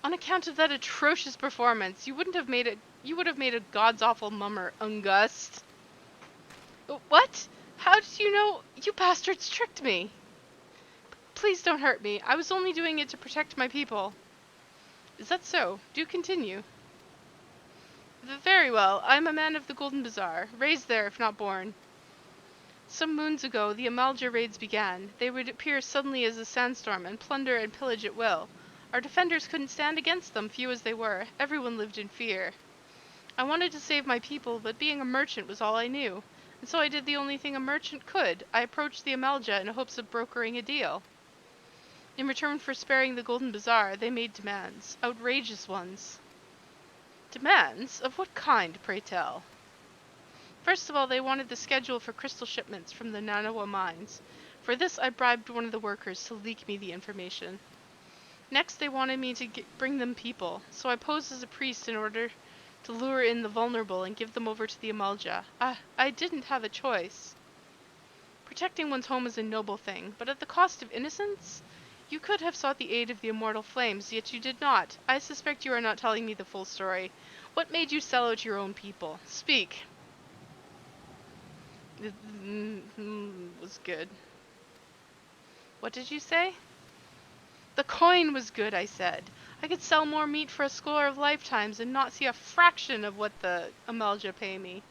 On account of that atrocious performance, you would have made a god's awful mummer, Ungust. What? How did you know? You bastards tricked me. Please don't hurt me. I was only doing it to protect my people. Is that so? Do continue. Very well. I am a man of the Golden Bazaar, raised there if not born. Some moons ago, the Amalja raids began. They would appear suddenly as a sandstorm and plunder and pillage at will. Our defenders couldn't stand against them, few as they were. Everyone lived in fear. I wanted to save my people, but being a merchant was all I knew. And so I did the only thing a merchant could. I approached the Amalja in hopes of brokering a deal. In return for sparing the Golden Bazaar, they made demands. Outrageous ones. Demands? Of what kind, pray tell? First of all, they wanted the schedule for crystal shipments from the Nanawa mines. For this, I bribed one of the workers to leak me the information. Next, they wanted me to bring them people, so I posed as a priest in order to lure in the vulnerable and give them over to the Amalja. I didn't have a choice. Protecting one's home is a noble thing, but at the cost of innocence? You could have sought the aid of the immortal flames, yet you did not. I suspect you are not telling me the full story. What made you sell out your own people? Speak. It was good. What did you say? The coin was good, I said. I could sell more meat for a score of lifetimes and not see a fraction of what the Amalja pay me.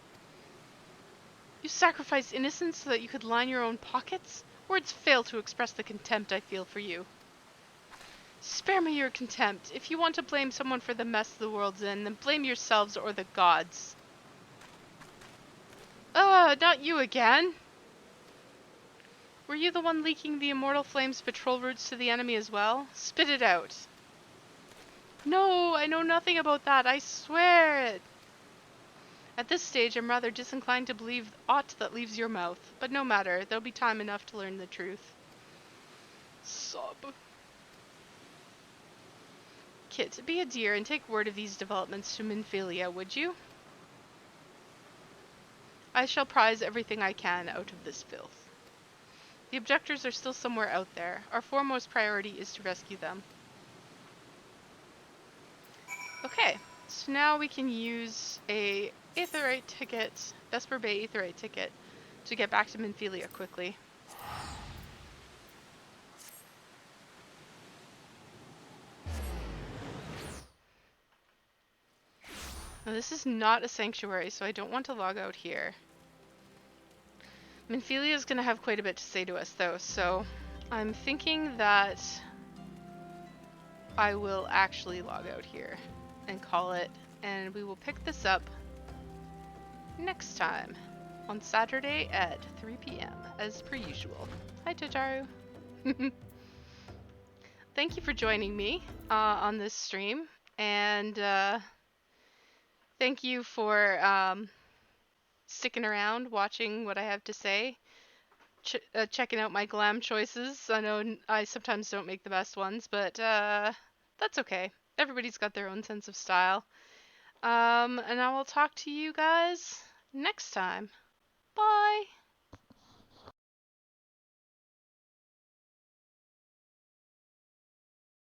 You sacrificed innocence so that you could line your own pockets? Words fail to express the contempt I feel for you. Spare me your contempt. If you want to blame someone for the mess the world's in, then blame yourselves or the gods. Not you again! Were you the one leaking the Immortal Flame's patrol routes to the enemy as well? Spit it out. No, I know nothing about that, I swear it! At this stage, I'm rather disinclined to believe aught that leaves your mouth, but no matter, there'll be time enough to learn the truth. Sob. Kit, be a dear and take word of these developments to Minfilia, would you? I shall prize everything I can out of this filth. The objectors are still somewhere out there. Our foremost priority is to rescue them. Okay, so now we can use a Aetheryte ticket, Vesper Bay Aetheryte ticket, to get back to Minfilia quickly. Now this is not a sanctuary, so I don't want to log out here. Minfilia is going to have quite a bit to say to us, though, so I'm thinking that I will actually log out here and call it, and we will pick this up next time on Saturday at 3 p.m. as per usual. Hi, Tataru. Thank you for joining me on this stream, and thank you for sticking around, watching what I have to say, checking out my glam choices. I know I sometimes don't make the best ones, but that's okay. Everybody's got their own sense of style. And I will talk to you guys next time. Bye!